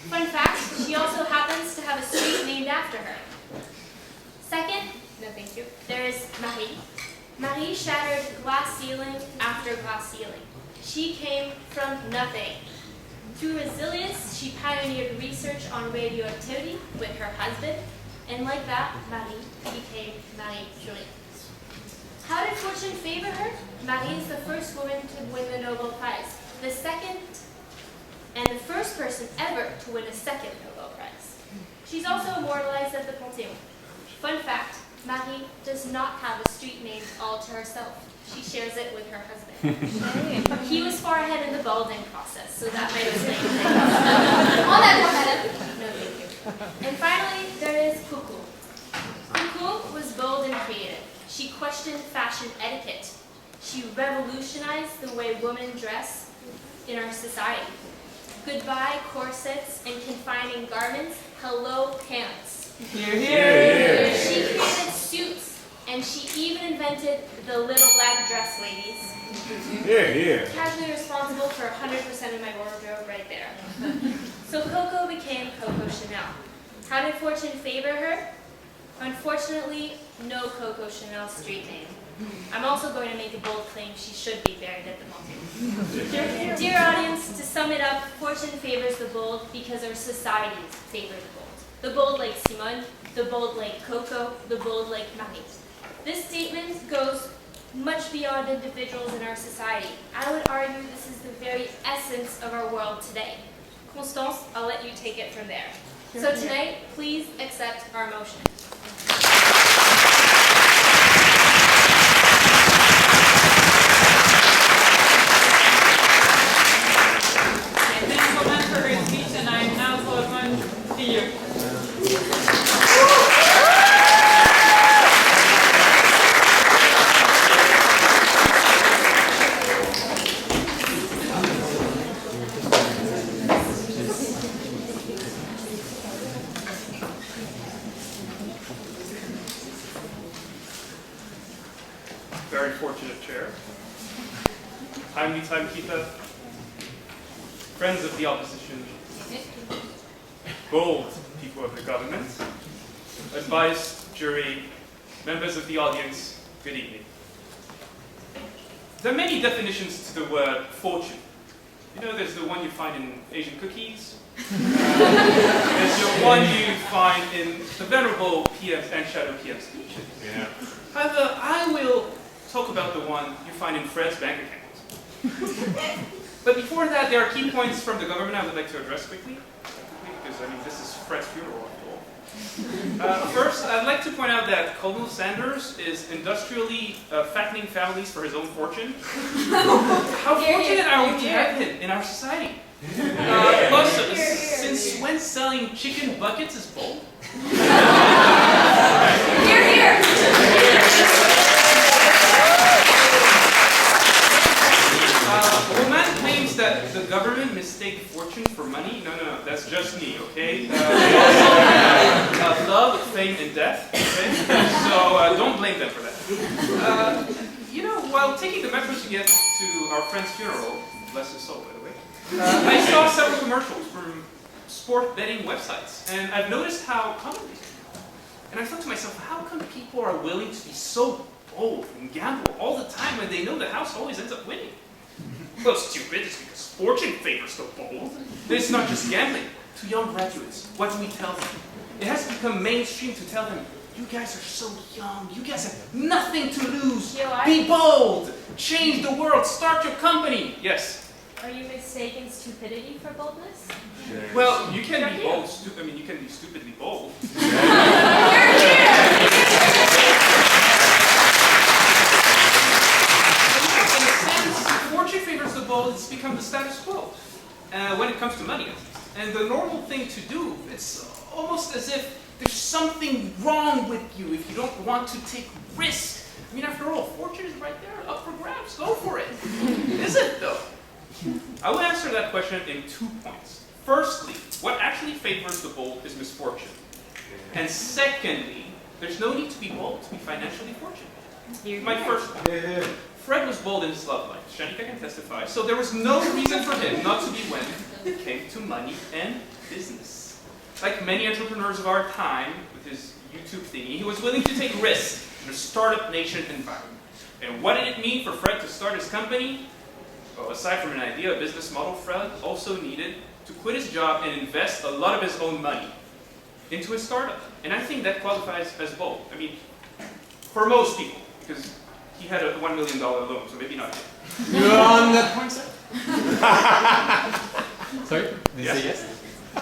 Fun fact, she also happens to have a street named after her. Second, no thank you, there is Marie. Marie shattered glass ceiling after glass ceiling. She came from nothing. Through resilience, she pioneered research on radioactivity with her husband, and like that, Marie became Marie Curie. How did fortune favor her? Marie is the first woman to win the Nobel Prize, the second and the first person ever to win a second Nobel Prize. She's also immortalized at the Panthéon. Fun fact, Marie does not have a street named all to herself. She shares it with her husband. He was far ahead in the balding process, so that might explain things. On that one, madam. No, thank you. And finally, there is Coucou. Coucou was bold and creative. She questioned fashion etiquette. She revolutionized the way women dress in our society. Goodbye corsets and confining garments. Hello pants. Here, here. She created suits, and she even invented the little black dress ladies. Here, here. Casually responsible for 100% of my wardrobe right there. So Coco became Coco Chanel. How did fortune favor her? Unfortunately, no Coco Chanel street name. I'm also going to make a bold claim she should be buried at the moment. Dear audience, to sum it up, fortune favors the bold because our societies favor the bold. The bold like Simone, the bold like Coco, the bold like Marie. This statement goes much beyond individuals in our society. I would argue this is the very essence of our world today. Constance, I'll let you take it from there. So tonight, please accept our motion. Very fortunate chair. Timely timekeeper. Friends of the opposition. Bold people of the government. Advice, jury, members of the audience, good evening. There are many definitions to the word fortune. You know, there's the one you find in Asian cookies. There's the one you find in the venerable PM's and Shadow PM speeches. Yeah. However, I will talk about the one you find in Fred's bank account. But before that, there are key points from the government I would like to address quickly, because I mean, this is Fred's funeral after all. First, I'd like to point out that Colonel Sanders is industrially fattening families for his own fortune. How fortunate are we to have him in our society? Plus, since when selling chicken buckets is bold? Here, here! Romane claims that the government mistake fortune for money. No, that's just me, okay? Love, fame, and death, okay? So don't blame them for that. You know, while taking the metro to get to our friend's funeral, bless his soul, by the way, I saw several commercials from sport betting websites, and I've noticed how common these are. And I thought to myself, how come people are willing to be so bold and gamble all the time when they know the house always ends up winning? Well, stupid, it's because fortune favors the bold. It's not just gambling. To young graduates, what do we tell them? It has become mainstream to tell them, you guys are so young, you guys have nothing to lose. Be bold, change the world, start your company. Yes? Are you mistaking stupidity for boldness? Well, you can be bold, you can be stupidly bold. Fortune favors the bold, it's become the status quo. When it comes to money, at least. And the normal thing to do, it's almost as if there's something wrong with you if you don't want to take risks. I mean, after all, fortune is right there, up for grabs. Go for it. Is it, though? I will answer that question in 2 points. Firstly, what actually favors the bold is misfortune. And secondly, there's no need to be bold to be financially fortunate. My first point. Fred was bold in his love life. Shanica can testify. So there was no reason for him not to be when it came to money and business. Like many entrepreneurs of our time, with his YouTube thingy, he was willing to take risks in a startup nation environment. And what did it mean for Fred to start his company? Well, aside from an idea, a business model, Fred also needed to quit his job and invest a lot of his own money into his startup. And I think that qualifies as bold. I mean, for most people, because he had a $1 million loan, so maybe not him. You're on that point, sir? Sorry? Did you say yes?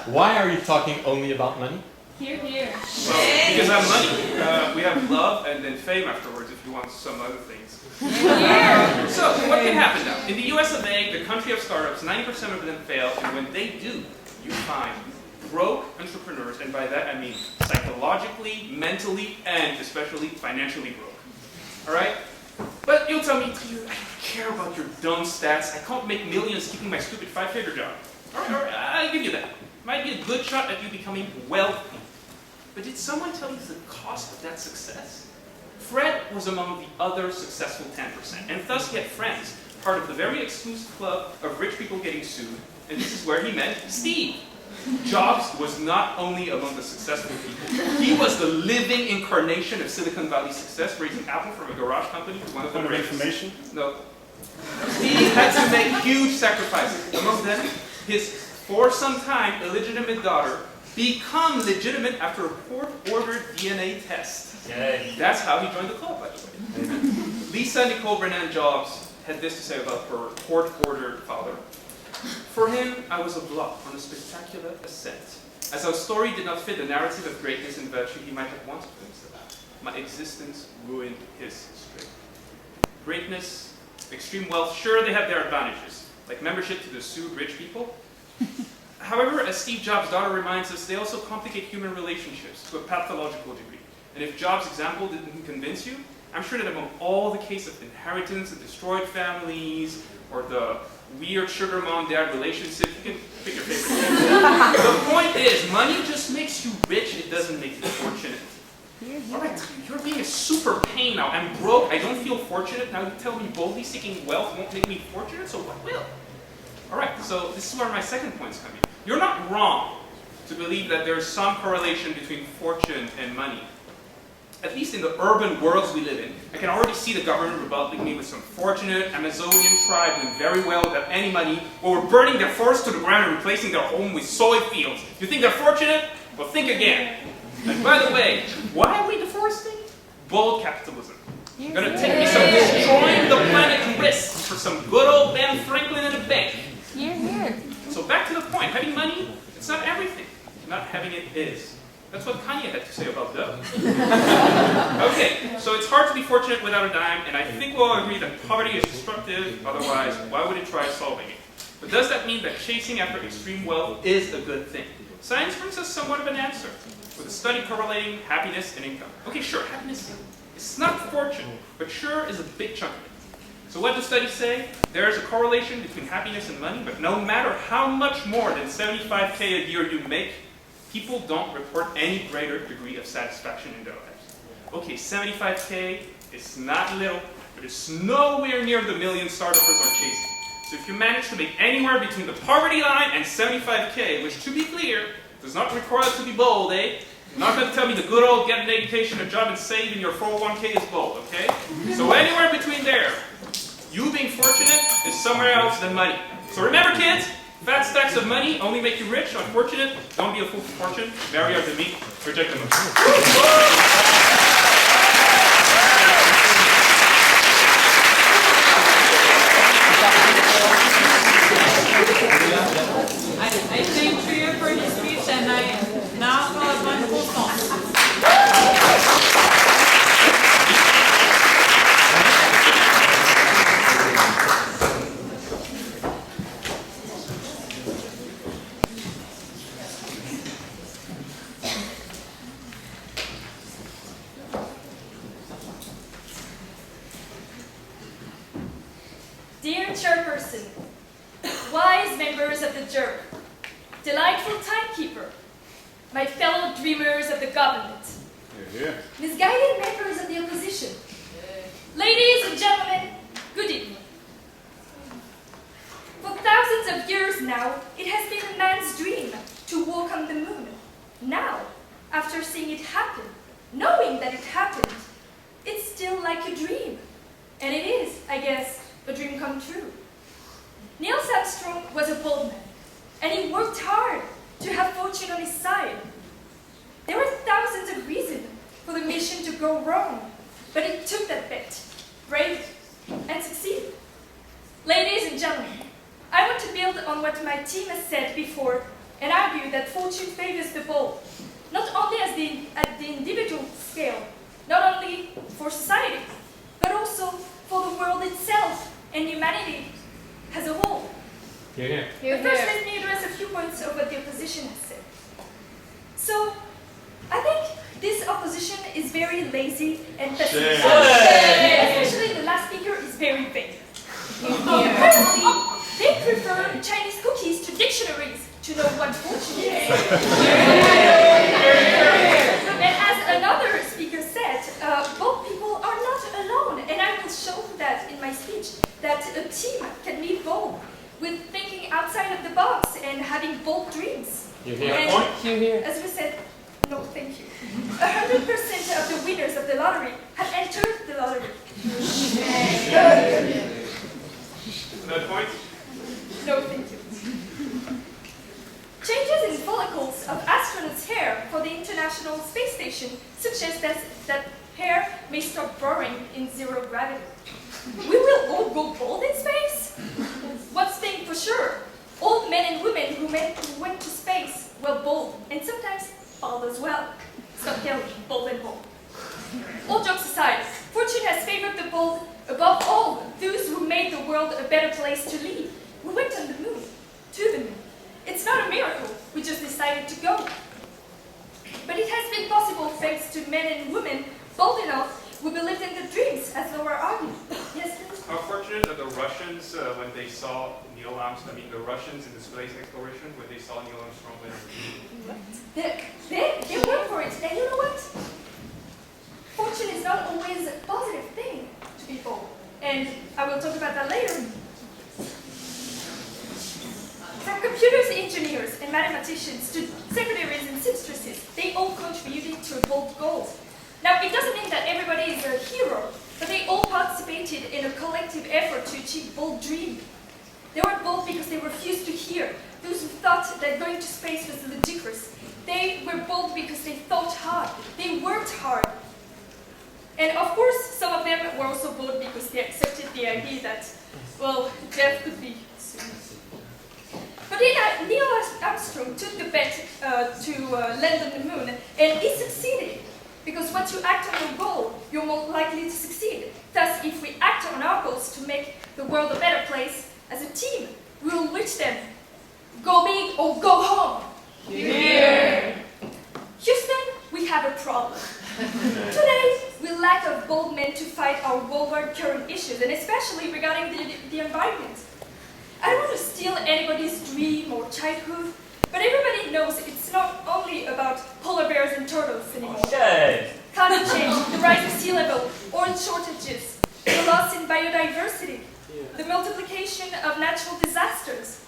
Why are you talking only about money? Here, here. Well, because I have money. We have love and then fame afterwards if you want some other things. So, what can happen now? In the US of A, the country of startups, 90% of them fail, and when they do, you find broke entrepreneurs, and by that I mean psychologically, mentally, and especially financially broke. Alright? But you'll tell me, Trieu, I don't care about your dumb stats. I can't make millions keeping my stupid 5-figure job. Alright, I'll give you that. Might be a good shot at you becoming wealthy. But did someone tell you the cost of that success? Fred was among the other successful 10%, and thus he had friends, part of the very exclusive club of rich people getting sued, and this is where he met Steve. Jobs was not only among the successful people, he was the living incarnation of Silicon Valley success, raising Apple from a garage company to one of the greatest. Information? No. Steve had to make huge sacrifices. Among them, his for some time illegitimate daughter become legitimate after a court-ordered DNA test. Yay. That's how he joined the club, by the way. Lisa Nicole Brennan Jobs had this to say about her court-ordered father. For him, I was a blot on a spectacular ascent. As our story did not fit the narrative of greatness and virtue he might have wanted for himself, my existence ruined his strength. Greatness, extreme wealth, sure they have their advantages, like membership to the sued rich people. However, as Steve Jobs' daughter reminds us, they also complicate human relationships to a pathological degree. And if Jobs' example didn't convince you, I'm sure that among all the cases of inheritance and destroyed families, or the weird sugar mom-dad relationship, you can pick your favorite thing. The point is, money just makes you rich, it doesn't make you fortunate. Alright, you're being a super pain now. I'm broke, I don't feel fortunate. Now you tell me boldly seeking wealth won't make me fortunate, so what will? Alright, so this is where my second point's coming. You're not wrong to believe that there's some correlation between fortune and money. At least in the urban worlds we live in, I can already see the government rebuttaling me with some fortunate Amazonian tribe doing very well without any money, or we're burning their forests to the ground and replacing their home with soy fields. You think they're fortunate? Well, think again. And by the way, why are we deforesting? Bold capitalism. It's gonna take me some destroying the planet risks for some good old Ben Franklin in a bank. So back to the point, having money, it's not everything. Not having it is. That's what Kanye had to say about dough. Okay, so it's hard to be fortunate without a dime, and I think we'll all agree that poverty is destructive, otherwise, why would it try solving it? But does that mean that chasing after extreme wealth is a good thing? Science brings us somewhat of an answer, with a study correlating happiness and income. Okay, sure, happiness is not fortune, but sure is a big chunk of it. So what do studies say? There is a correlation between happiness and money, but no matter how much more than 75K a year you make, people don't report any greater degree of satisfaction in their lives. Okay, 75K is not little, but it's nowhere near the million startuppers are chasing. So if you manage to make anywhere between the poverty line and 75K, which to be clear, does not require to be bold, eh? You're not going to tell me the good old get an education, a job, and save in your 401k is bold, okay? So anywhere between there, you being fortunate is somewhere else than money. So remember, kids, fat stacks of money only make you rich. Unfortunate, don't be a fool for fortune. Marry out the meat, reject the motion. I thank Trieu for his speech, and I now call upon Constance. Dear Chairperson, wise members of the jury, delightful timekeeper, my fellow dreamers of the government, misguided members of the opposition, ladies and gentlemen, good evening. For thousands of years now, it has been a man's dream to walk on the moon. Now, after seeing it happen, knowing that it happened, it's still like a dream. And it is, I guess, a dream come true. Neil Armstrong was a bold man, and he worked hard to have fortune on his side. There were thousands of reasons for the mission to go wrong, but he took that bet, braved, and succeeded. Ladies and gentlemen, I want to build on what my team has said before and argue that fortune favors the bold, not only at the individual scale, not only for society, but also for the world itself and humanity as a whole. But first, let me address a few points of what the opposition has said. So, I think this opposition is very lazy and pessimistic. Especially the last speaker is very vague. Apparently, they prefer Chinese cookies to dictionaries to know what fortune is. And as another speaker said, both people are not alone, and I will show that in my speech, that a team can be bold with thinking outside of the box and having bold dreams. You hear a point? As we said, no, thank you. 100% of the winners of the lottery have entered the lottery. Another point? No, thank you. Changes in follicles of astronauts' hair for the International Space Station suggest that hair may stop growing in zero gravity. We will all go bald in space? What's thing for sure? Old men and women who went to space were bald, and sometimes bald as well. Scott Kelly, bald and bald. All jokes aside, fortune has favored the bold above all those who made the world a better place to live. We went on the moon, to the moon. It's not a miracle, we just decided to go. But it has been possible thanks to men and women bold enough who believed in their dreams, as Laura argued. Yes, please? How fortunate are the Russians when they saw Neil Armstrong, the Russians in the space exploration, when they saw Neil Armstrong win the moon? They work for it, and you know what? Fortune is not always a positive thing to people, and I will talk about that later. From computers engineers and mathematicians to secretaries and seamstresses, they all contributed to a bold goal. Now, it doesn't mean that everybody is a hero, but they all participated in a collective effort to achieve bold dreams. They were bold because they refused to hear those who thought that going to space was ludicrous. They were bold because they thought hard. They worked hard. And of course, some of them were also bold because they accepted the idea that, well, death could be soon. But then Neil Armstrong took the bet to land on the moon, and he succeeded. Because once you act on your goal, you're more likely to succeed. Thus, if we act on our goals to make the world a better place, as a team, we will reach them. Go big or go home. Here. Houston, we have a problem. Today, we lack of bold men to fight our worldwide current issues, and especially regarding the environment. I don't want to steal anybody's dream or childhood, but everybody knows it's not only about polar bears and turtles anymore. Okay. Climate change, the rise of sea level, oil shortages, the loss in biodiversity, the multiplication of natural disasters.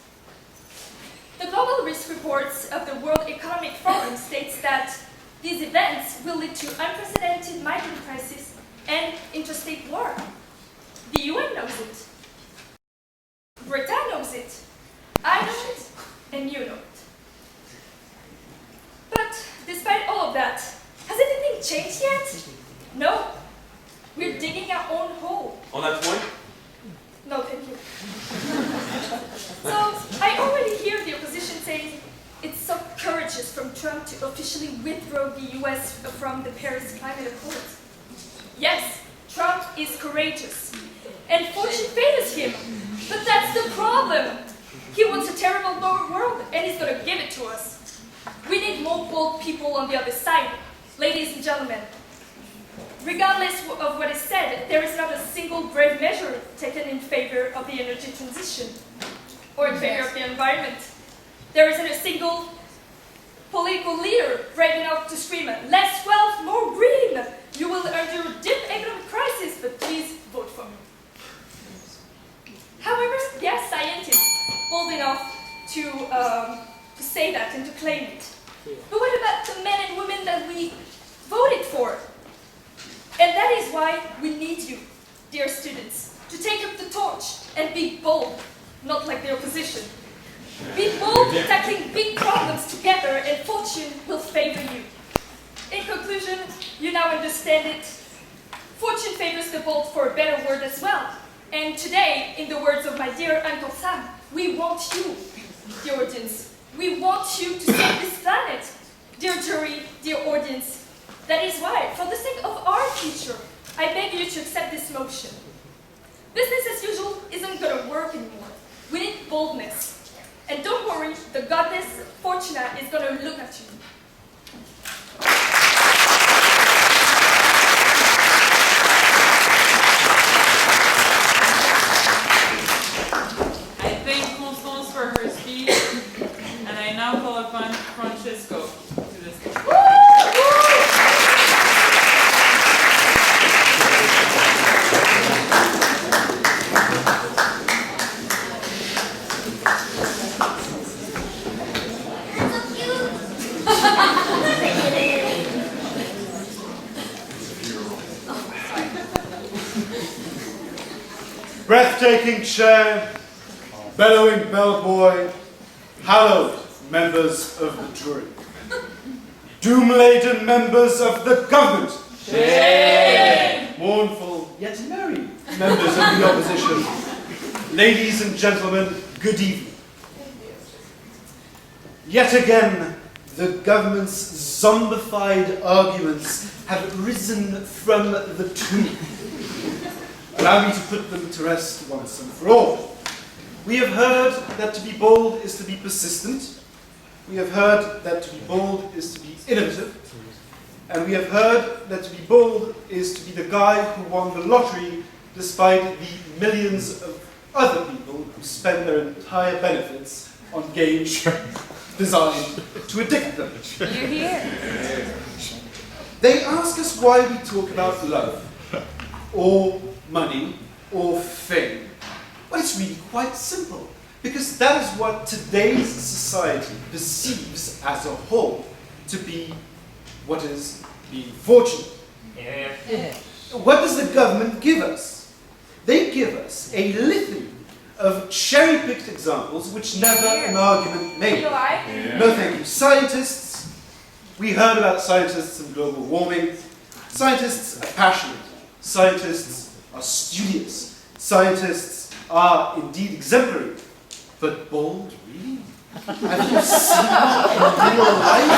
The Global Risk Reports of the World Economic Forum states that these events will lead to unprecedented migrant crisis and interstate war. The UN knows it. Britain knows it. I know it. And you know it. But despite all of that, has anything changed yet? No. We're digging our own hole. On that point? No, thank you. So, I already hear the opposition saying it's so courageous from Trump to officially withdraw the US from the Paris Climate Accord. Yes, Trump is courageous. And fortune favors him. But that's the problem. He wants a terrible world, and he's going to give it to us. We need more bold people on the other side. Ladies and gentlemen, regardless of what is said, there is not a single brave measure taken in favor of the energy transition or in favor of the environment. There isn't a single political leader brave enough to scream, less wealth, more green. You will endure a deep economic crisis, but please vote for me. However, there are scientists bold enough to say that and to claim it. But what about the men and women that we voted for? And that is why we need you, dear students, to take up the torch and be bold, not like the opposition. Be bold, tackling big problems together, and fortune will favor you. In conclusion, you now understand it. Fortune favors the bold for a better word as well. And today, in the words of my dear Uncle Sam, we want you, dear audience. We want you to save this planet. Dear jury, dear audience. That is why, for the sake of our future, I beg you to accept this motion. Business as usual isn't going to work anymore. We need boldness. And don't worry, the goddess Fortuna is going to look at you. Breathtaking chair, bellowing bellboy, hallowed members of the jury, doom-laden members of the government, mournful yet merry members of the opposition, ladies and gentlemen, good evening. Yet again, the government's zombified arguments have risen from the tomb. Allow me to put them to rest once and for all. We have heard that to be bold is to be persistent. We have heard that to be bold is to be innovative. And we have heard that to be bold is to be the guy who won the lottery despite the millions of other people who spend their entire benefits on games designed to addict them. You're here. They ask us why we talk about love, or money, or fame. Well, it's really quite simple, because that is what today's society perceives as a whole to be what is being fortunate. What does the government give us? They give us a litany of cherry-picked examples which never an argument made. No thank you. Scientists. We heard about scientists and global warming. Scientists are passionate. Scientists are studious. Scientists are indeed exemplary. But bold, really? Have you seen that in real life?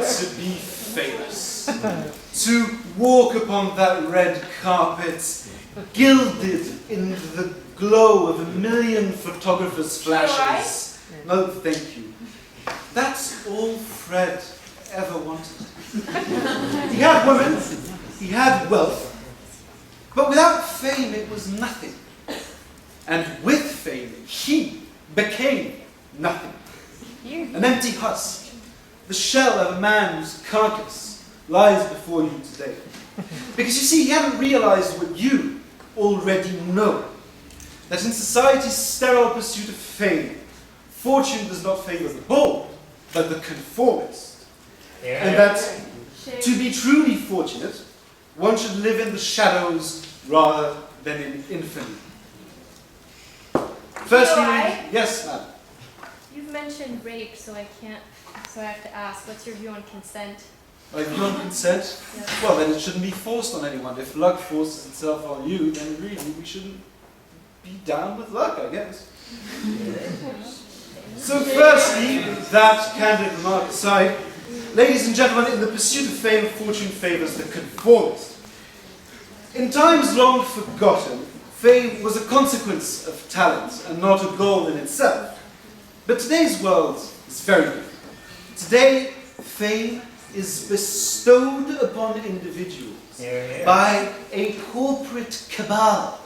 To be famous. To walk upon that red carpet, gilded in the glow of a million photographers' flashes. No, thank you. That's all Fred ever wanted. He had women, he had wealth, but without fame it was nothing. And with fame, he became nothing. An empty husk, the shell of a man whose carcass lies before you today. Because you see, he hadn't realized what you already know. That in society's sterile pursuit of fame, fortune does not favor the bold, but the conformist. And that to be truly fortunate, one should live in the shadows rather than in infamy. Firstly, yes, madam. You've mentioned rape, so I have to ask, what's your view on consent? My view on consent? Yes. Well, then it shouldn't be forced on anyone. If luck forces itself on you, then really we shouldn't be down with luck, I guess. So firstly, that candid remark aside, ladies and gentlemen, in the pursuit of fame, fortune favors the conformist. In times long forgotten, fame was a consequence of talent and not a goal in itself. But today's world is very different. Today, fame is bestowed upon individuals by a corporate cabal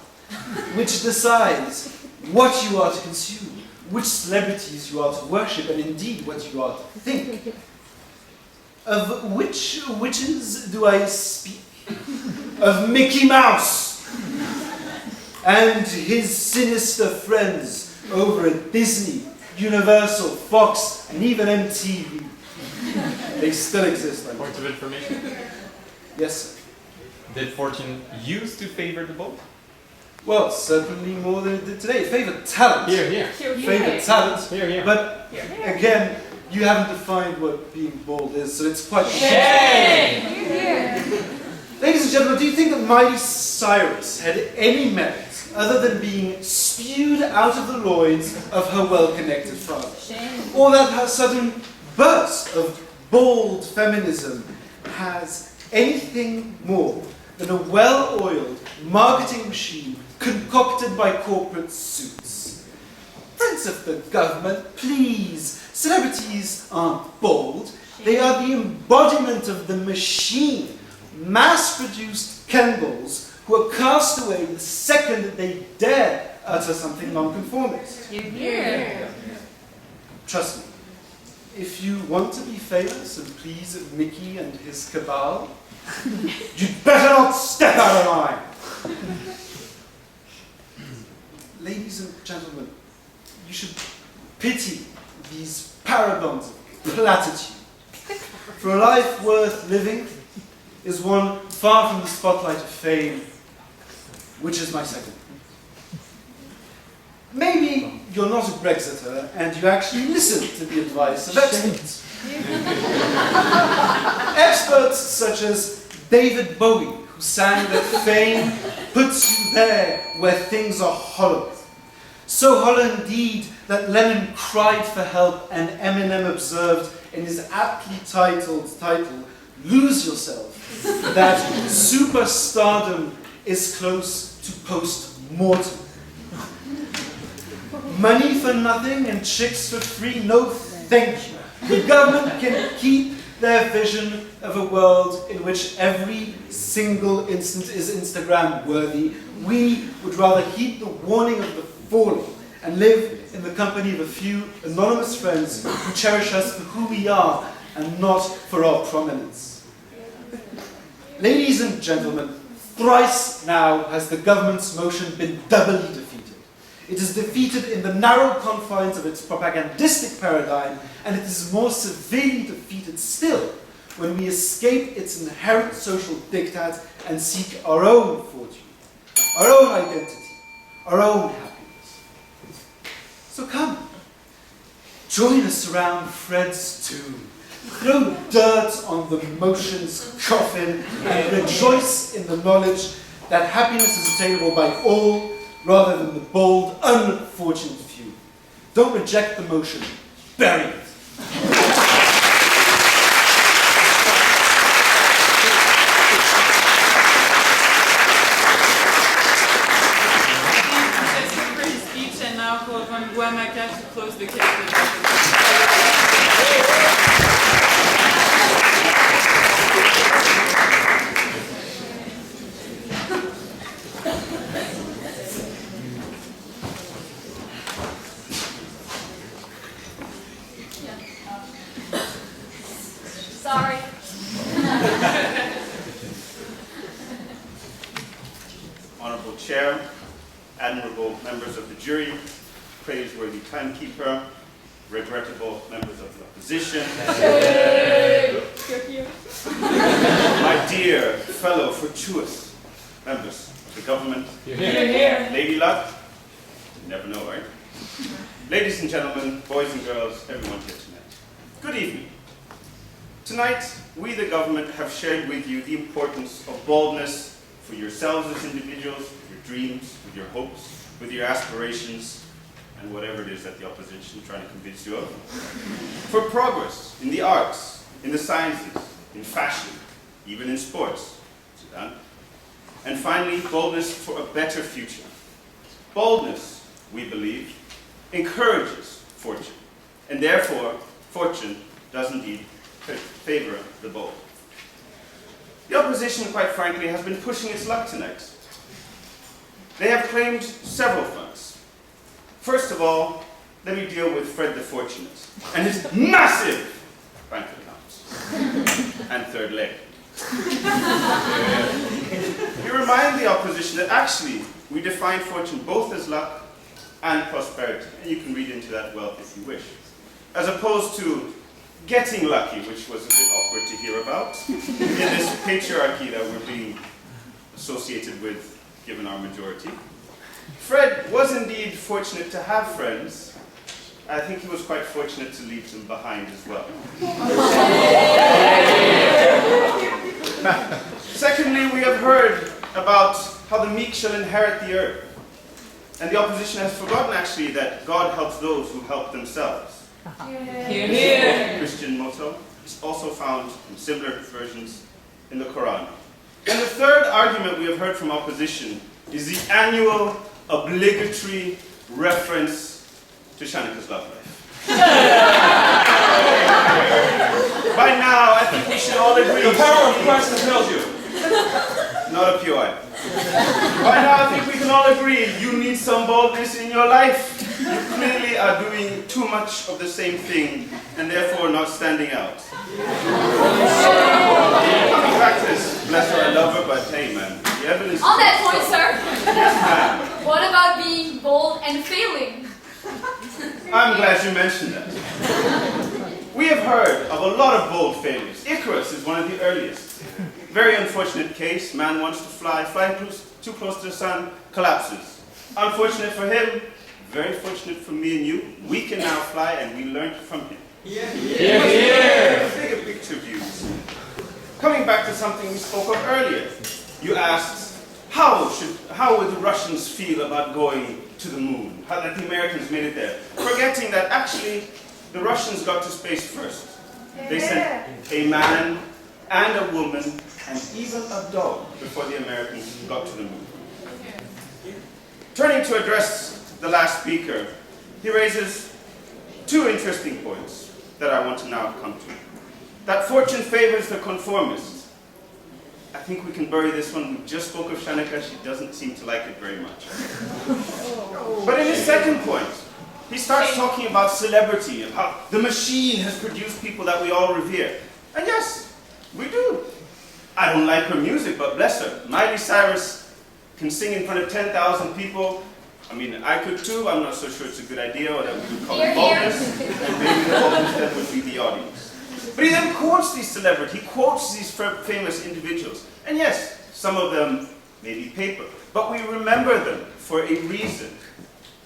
which decides what you are to consume, which celebrities you are to worship, and indeed what you are to think. Of which witches do I speak? Of Mickey Mouse and his sinister friends over at Disney, Universal, Fox, and even MTV. They still exist. Point of information. Yes, sir. Did fortune used to favor the bold? Well, certainly more than it did today. It favored talent. Here. Favored talent. Here. But again, you haven't defined what being bold is, so it's quite Ladies and gentlemen, do you think that mighty Cyrus had any merit other than being spewed out of the loins of her well-connected father? Or that her sudden burst of bold feminism has anything more than a well-oiled marketing machine concocted by corporate suits? Friends of the government, please. Celebrities aren't bold. They are the embodiment of the machine. Mass-produced Ken dolls who are cast away the second that they dare utter something non-conformist. Trust me, if you want to be famous and please Mickey and his cabal, you'd better not step out of line. Ladies and gentlemen, you should pity these paragons of platitude. For a life worth living, is one far from the spotlight of fame, which is my second. Maybe you're not a Brexiter and you actually listen to the advice of experts. Experts such as David Bowie, who sang that fame puts you there where things are hollow. So hollow indeed that Lennon cried for help and Eminem observed in his aptly titled title, "Lose Yourself," that superstardom is close to post-mortem. Money for nothing and chicks for free? No, thank you. The government can keep their vision of a world in which every single instant is Instagram worthy. We would rather heed the warning of the falling and live in the company of a few anonymous friends who cherish us for who we are and not for our prominence. Ladies and gentlemen, thrice now has the government's motion been doubly defeated. It is defeated in the narrow confines of its propagandistic paradigm, and it is more severely defeated still when we escape its inherent social diktat and seek our own fortune, our own identity, our own happiness. So come, join us around Fred's tomb. Throw dirt on the motion's coffin and rejoice in the knowledge that happiness is attainable by all rather than the bold, unfortunate few. Don't reject the motion. Bury it. Thank you for his speech, and now call upon Gwamaka to close the case. Sorry. Honorable Chair, admirable members of the jury, praiseworthy timekeeper, regrettable members of the opposition, my dear fellow fortuitous members of the government, Lady Luck, you never know, right? Ladies and gentlemen, boys and girls, everyone here tonight, good evening. Tonight, we, the government, have shared with you the importance of boldness for yourselves as individuals, with your dreams, with your hopes, with your aspirations, and whatever it is that the opposition is trying to convince you of. For progress in the arts, in the sciences, in fashion, even in sports. Sudan. And finally, boldness for a better future. Boldness, we believe, encourages fortune, and therefore, fortune does indeed favor the bold. The opposition, quite frankly, has been pushing its luck tonight. They have claimed several fronts. First of all, let me deal with Fred the Fortunate and his massive bank accounts and third leg. You remind the opposition that actually we define fortune both as luck and prosperity, and you can read into that wealth if you wish, as opposed to getting lucky, which was a bit awkward to hear about, in this patriarchy that we're being associated with, given our majority. Fred was indeed fortunate to have friends. I think he was quite fortunate to leave them behind as well. Secondly, we have heard about how the meek shall inherit the earth. And the opposition has forgotten, actually, that God helps those who help themselves. Hear, hear. Christian motto is also found in similar versions in the Quran. And the third argument we have heard from opposition is the annual obligatory reference to Shanica's love life. By now, I think we should all agree. The power of Christ compels you. Not a POI. By now, I think we can all agree you need some boldness in your life. You clearly are doing too much of the same thing and therefore not standing out. In practice, bless her, I love her, but hey, man, the evidence. On that point, sir. Yes, ma'am. What about being bold and failing? I'm glad you mentioned that. We have heard of a lot of bold failures. Icarus is one of the earliest. Very unfortunate case. Man wants to fly too close to the sun, collapses. Unfortunate for him, very fortunate for me and you. We can now fly, and we learned from him. Bigger picture views. Coming back to something we spoke of earlier. You asked, how would the Russians feel about going to the moon? How that the Americans made it there? Forgetting that actually the Russians got to space first. They sent a man and a woman and even a dog before the Americans got to the moon. Turning to address the last speaker, he raises two interesting points that I want to now come to. That fortune favors the conformist. I think we can bury this one. We just spoke of Shanica. She doesn't seem to like it very much. But in his second point, he starts talking about celebrity and how the machine has produced people that we all revere. And yes, we do. I don't like her music, but bless her. Miley Cyrus can sing in front of 10,000 people. I mean, I could too. I'm not so sure it's a good idea, or that we would call it boldness. And maybe the boldness that would be the audience. But he then quotes these celebrities. He quotes these famous individuals. And yes, some of them may be paper. But we remember them for a reason.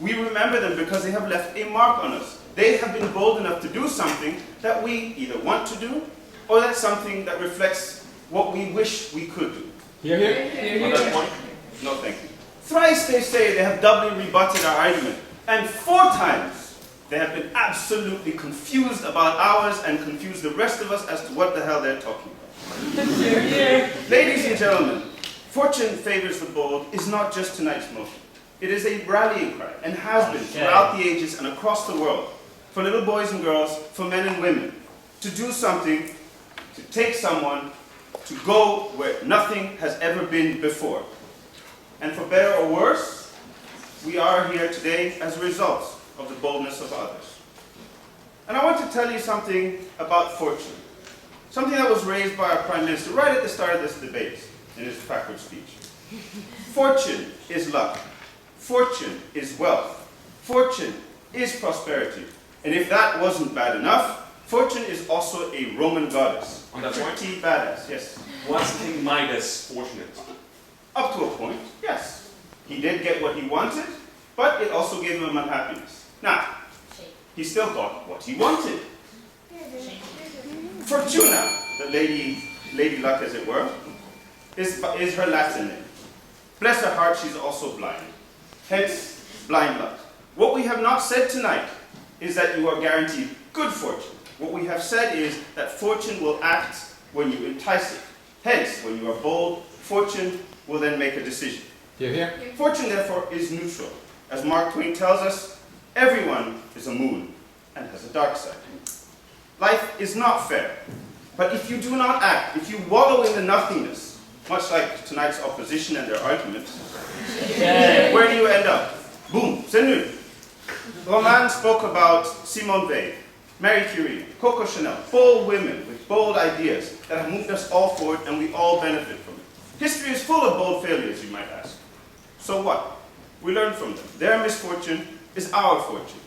We remember them because they have left a mark on us. They have been bold enough to do something that we either want to do, or that's something that reflects what we wish we could do. Hear, hear? On that point? No, thank you. Thrice they say they have doubly rebutted our argument, and 4 times they have been absolutely confused about ours and confused the rest of us as to what the hell they're talking about. Ladies and gentlemen, fortune favors the bold is not just tonight's motion. It is a rallying cry, and has been throughout the ages and across the world, for little boys and girls, for men and women, to do something, to take someone, to go where nothing has ever been before. And for better or worse, we are here today as a result of the boldness of others. And I want to tell you something about fortune. Something that was raised by our Prime Minister right at the start of this debate in his backward speech. Fortune is luck. Fortune is wealth. Fortune is prosperity. And if that wasn't bad enough, fortune is also a Roman goddess. On that point? Pretty badass, yes. Was King Midas fortunate? Up to a point, yes. He did get what he wanted, but it also gave him unhappiness. Now, he still got what he wanted. Fortuna, the lady luck as it were, is her Latin name. Bless her heart, she's also blind. Hence, blind luck. What we have not said tonight is that you are guaranteed good fortune. What we have said is that fortune will act when you entice it. Hence, when you are bold, fortune will then make a decision. Fortune, therefore, is neutral. As Mark Twain tells us, everyone is a moon and has a dark side. Life is not fair. But if you do not act, if you wallow in the nothingness, much like tonight's opposition and their arguments, where do you end up? Boom, c'est nul. Romane spoke about Simone Weil, Marie Curie, Coco Chanel, bold women with bold ideas that have moved us all forward, and we all benefit from it. History is full of bold failures, you might ask. So what? We learn from them. Their misfortune is our fortune.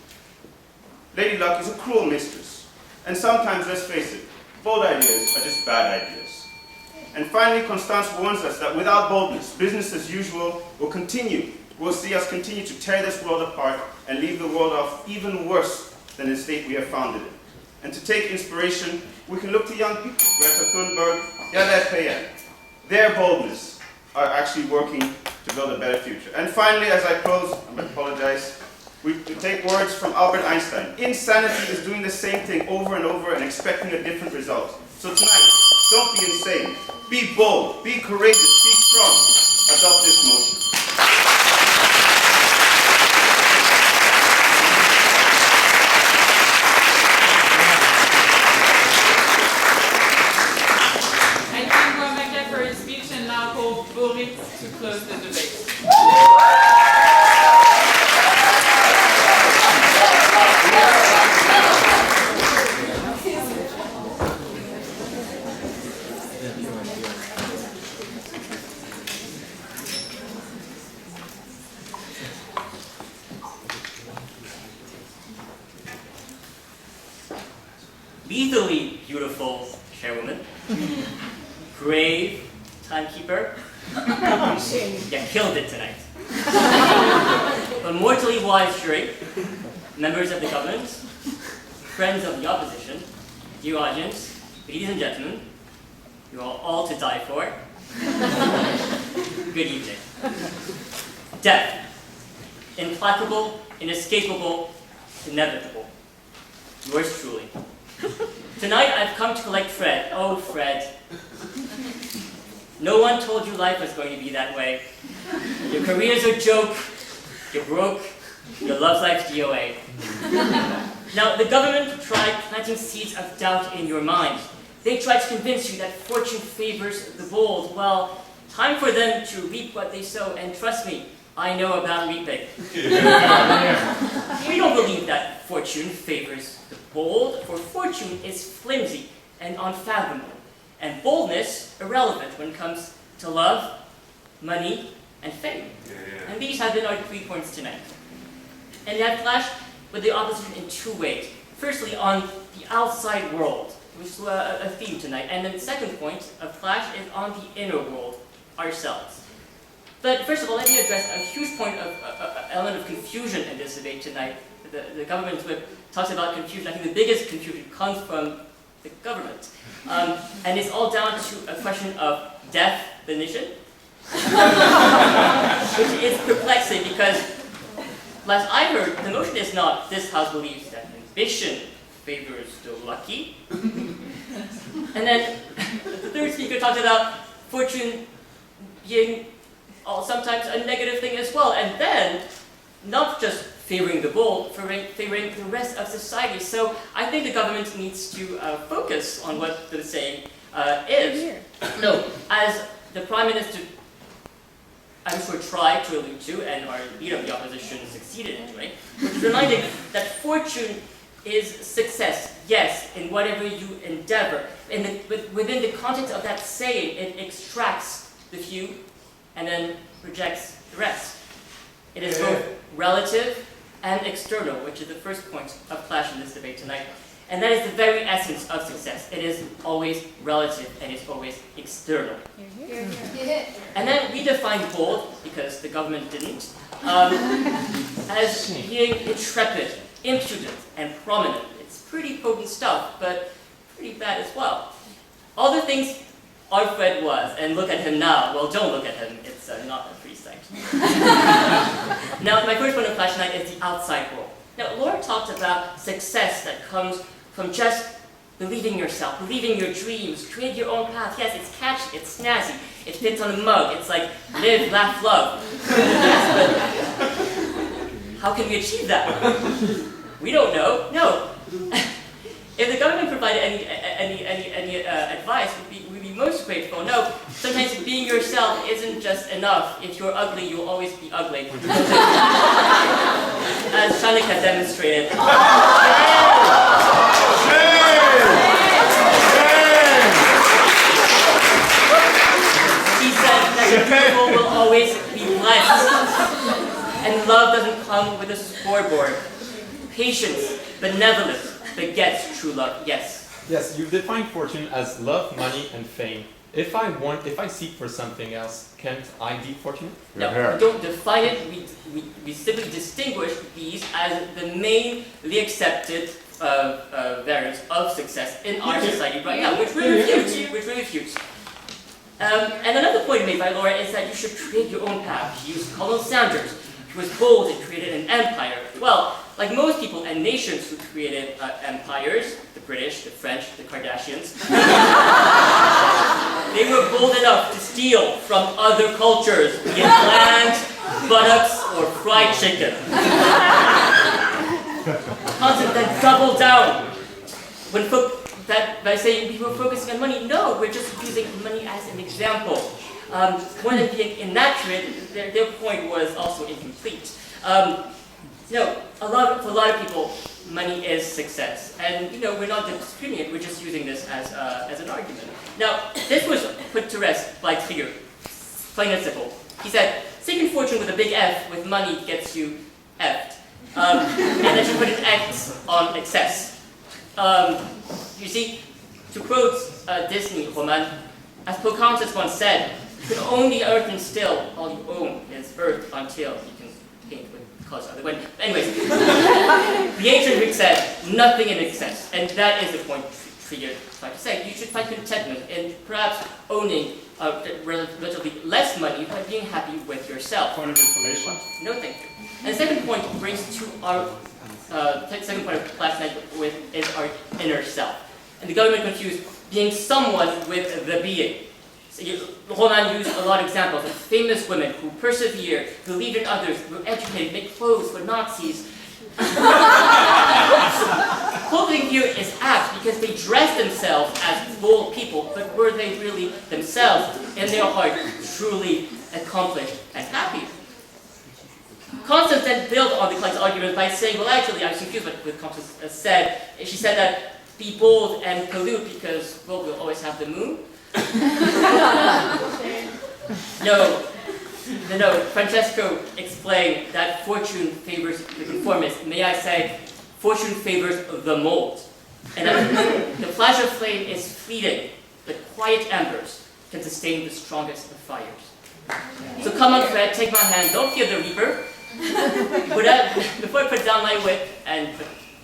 Lady Luck is a cruel mistress. And sometimes, let's face it, bold ideas are just bad ideas. And finally, Constance warns us that without boldness, business as usual will continue. We'll see us continue to tear this world apart and leave the world off even worse than the state we have founded it. And to take inspiration, we can look to young people, Greta Thunberg, Yada Payet. Their boldness are actually working to build a better future. And finally, as I close, I apologize, we take words from Albert Einstein. Insanity is doing the same thing over and over and expecting a different result. So tonight, don't be insane. Be bold, be courageous, be strong. Adopt this motion. I thank Gwamaka for his speech and now call Borith to close the debate. Lethally beautiful chairwoman, brave, timekeeper. You killed it tonight. But mortally wise jury, members of the government, friends of the opposition, dear audience, ladies and gentlemen, you are all to die for. Good evening. Death. Implacable, inescapable, inevitable. Yours truly. Tonight I've come to collect Fred. Oh, Fred. No one told you life was going to be that way. Your career's a joke. You're broke. Your love life's DOA. Now, the government tried planting seeds of doubt in your mind. They tried to convince you that fortune favors the bold. Well, time for them to reap what they sow, and trust me, I know about reaping. We don't believe that fortune favors the bold, for fortune is flimsy and unfathomable, and boldness irrelevant when it comes to love, money, and fame. And these have been our 3 points tonight. And that clashed with the opposition in 2 ways. Firstly, on the outside world, which is a theme tonight, and then the second point of clash is on the inner world, ourselves. But first of all, let me address a huge point of element of confusion in this debate tonight. The government whip talks about confusion. I think the biggest confusion comes from the government. And it's all down to a question of definition, which is perplexing because, last I heard, the motion is not this House believes that ambition favors the lucky. And then the third speaker talked about fortune being sometimes a negative thing as well, and then not just favoring the bold, favoring the rest of society. So I think the government needs to focus on what the saying is. No, as the Prime Minister, I'm sure, tried to allude to, and our leader of the opposition succeeded in doing, which is reminding that fortune is success, yes, in whatever you endeavor. Within the context of that saying, it extracts the few and then rejects the rest. It is both relative and external, which is the first point of clash in this debate tonight. And that is the very essence of success. It is always relative and it's always external. And then we define bold, because the government didn't, as being intrepid, impudent, and prominent. It's pretty potent stuff, but pretty bad as well. All the things our Fred was, and look at him now. Well, don't look at him. It's not a pretty sight. Now, my first point of clash tonight is the outside world. Now, Laura talked about success that comes from just believing in yourself, believing your dreams, create your own path. Yes, it's catchy, it's snazzy, it fits on a mug. It's like live, laugh, love. Yes, but how can we achieve that? We don't know. No. If the government provided any advice, we'd be most grateful. No, sometimes being yourself isn't just enough. If you're ugly, you'll always be ugly. As Shanica demonstrated. She said that people will always be blessed. And love doesn't come with a scoreboard. Patience, benevolence, begets true love. Yes. Yes, you define fortune as love, money, and fame. If I seek for something else, can't I be fortunate? No, we don't define it. We simply distinguish these as the mainly accepted variants of success in our society right now, which we refute. And another point made by Laura is that you should create your own path. She used Colonel Sanders, who was bold and created an empire. Well, like most people and nations who created empires, the British, the French, the Kardashians, they were bold enough to steal from other cultures, be it land, buttocks, or fried chicken. Concept that doubled down by saying we were focusing on money. No, we're just using money as an example. More than being inaccurate, their point was also incomplete. For a lot of people, money is success, and we're not disputing it. We're just using this as an argument. Now, this was put to rest by Trieu, plain and simple. He said, "Seeking fortune with a big F with money gets you effed," and then she put an X on excess. You see, to quote Disney, Romane As Pocahontas once said, you can only earth and still, all you own is earth until you can paint with colors other way. Anyways, the ancient Greek said, nothing in excess, and that is the point Trieu tried to say. You should find contentment in perhaps owning relatively less money, but being happy with yourself. Point of information? No, thank you. And the second point brings to our second point of class tonight is our inner self. And the government confused being someone with the being. So Romane used a lot of examples of famous women who persevered, believed in others, were educated, made clothes for Nazis. Clothing here is apt because they dress themselves as bold people, but were they really themselves in their heart truly accomplished and happy? Constance then built on the client's argument by saying, well, actually, I was confused with Constance said. She said that be bold and pollute because, well, we'll always have the moon. No, Francesco explained that fortune favors the conformist. May I say, fortune favors the mold. And that the flash of flame is fleeting, but quiet embers can sustain the strongest of fires. So come on, Fred, take my hand, don't fear the reaper. Before I put down my whip and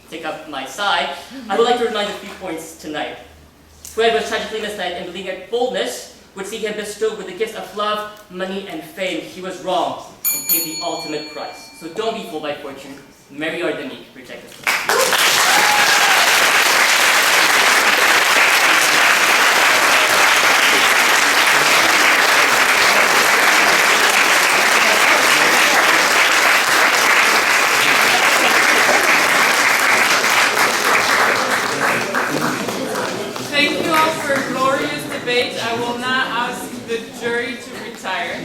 take up my side, I would like to remind a few points tonight. Fred was tragically misled in believing that boldness would see him bestowed with the gifts of love, money, and fame. He was wrong and paid the ultimate price. So don't be fooled by fortune. Mary or the meek, reject it. Thank you all for a glorious debate. I will now ask the jury to retire.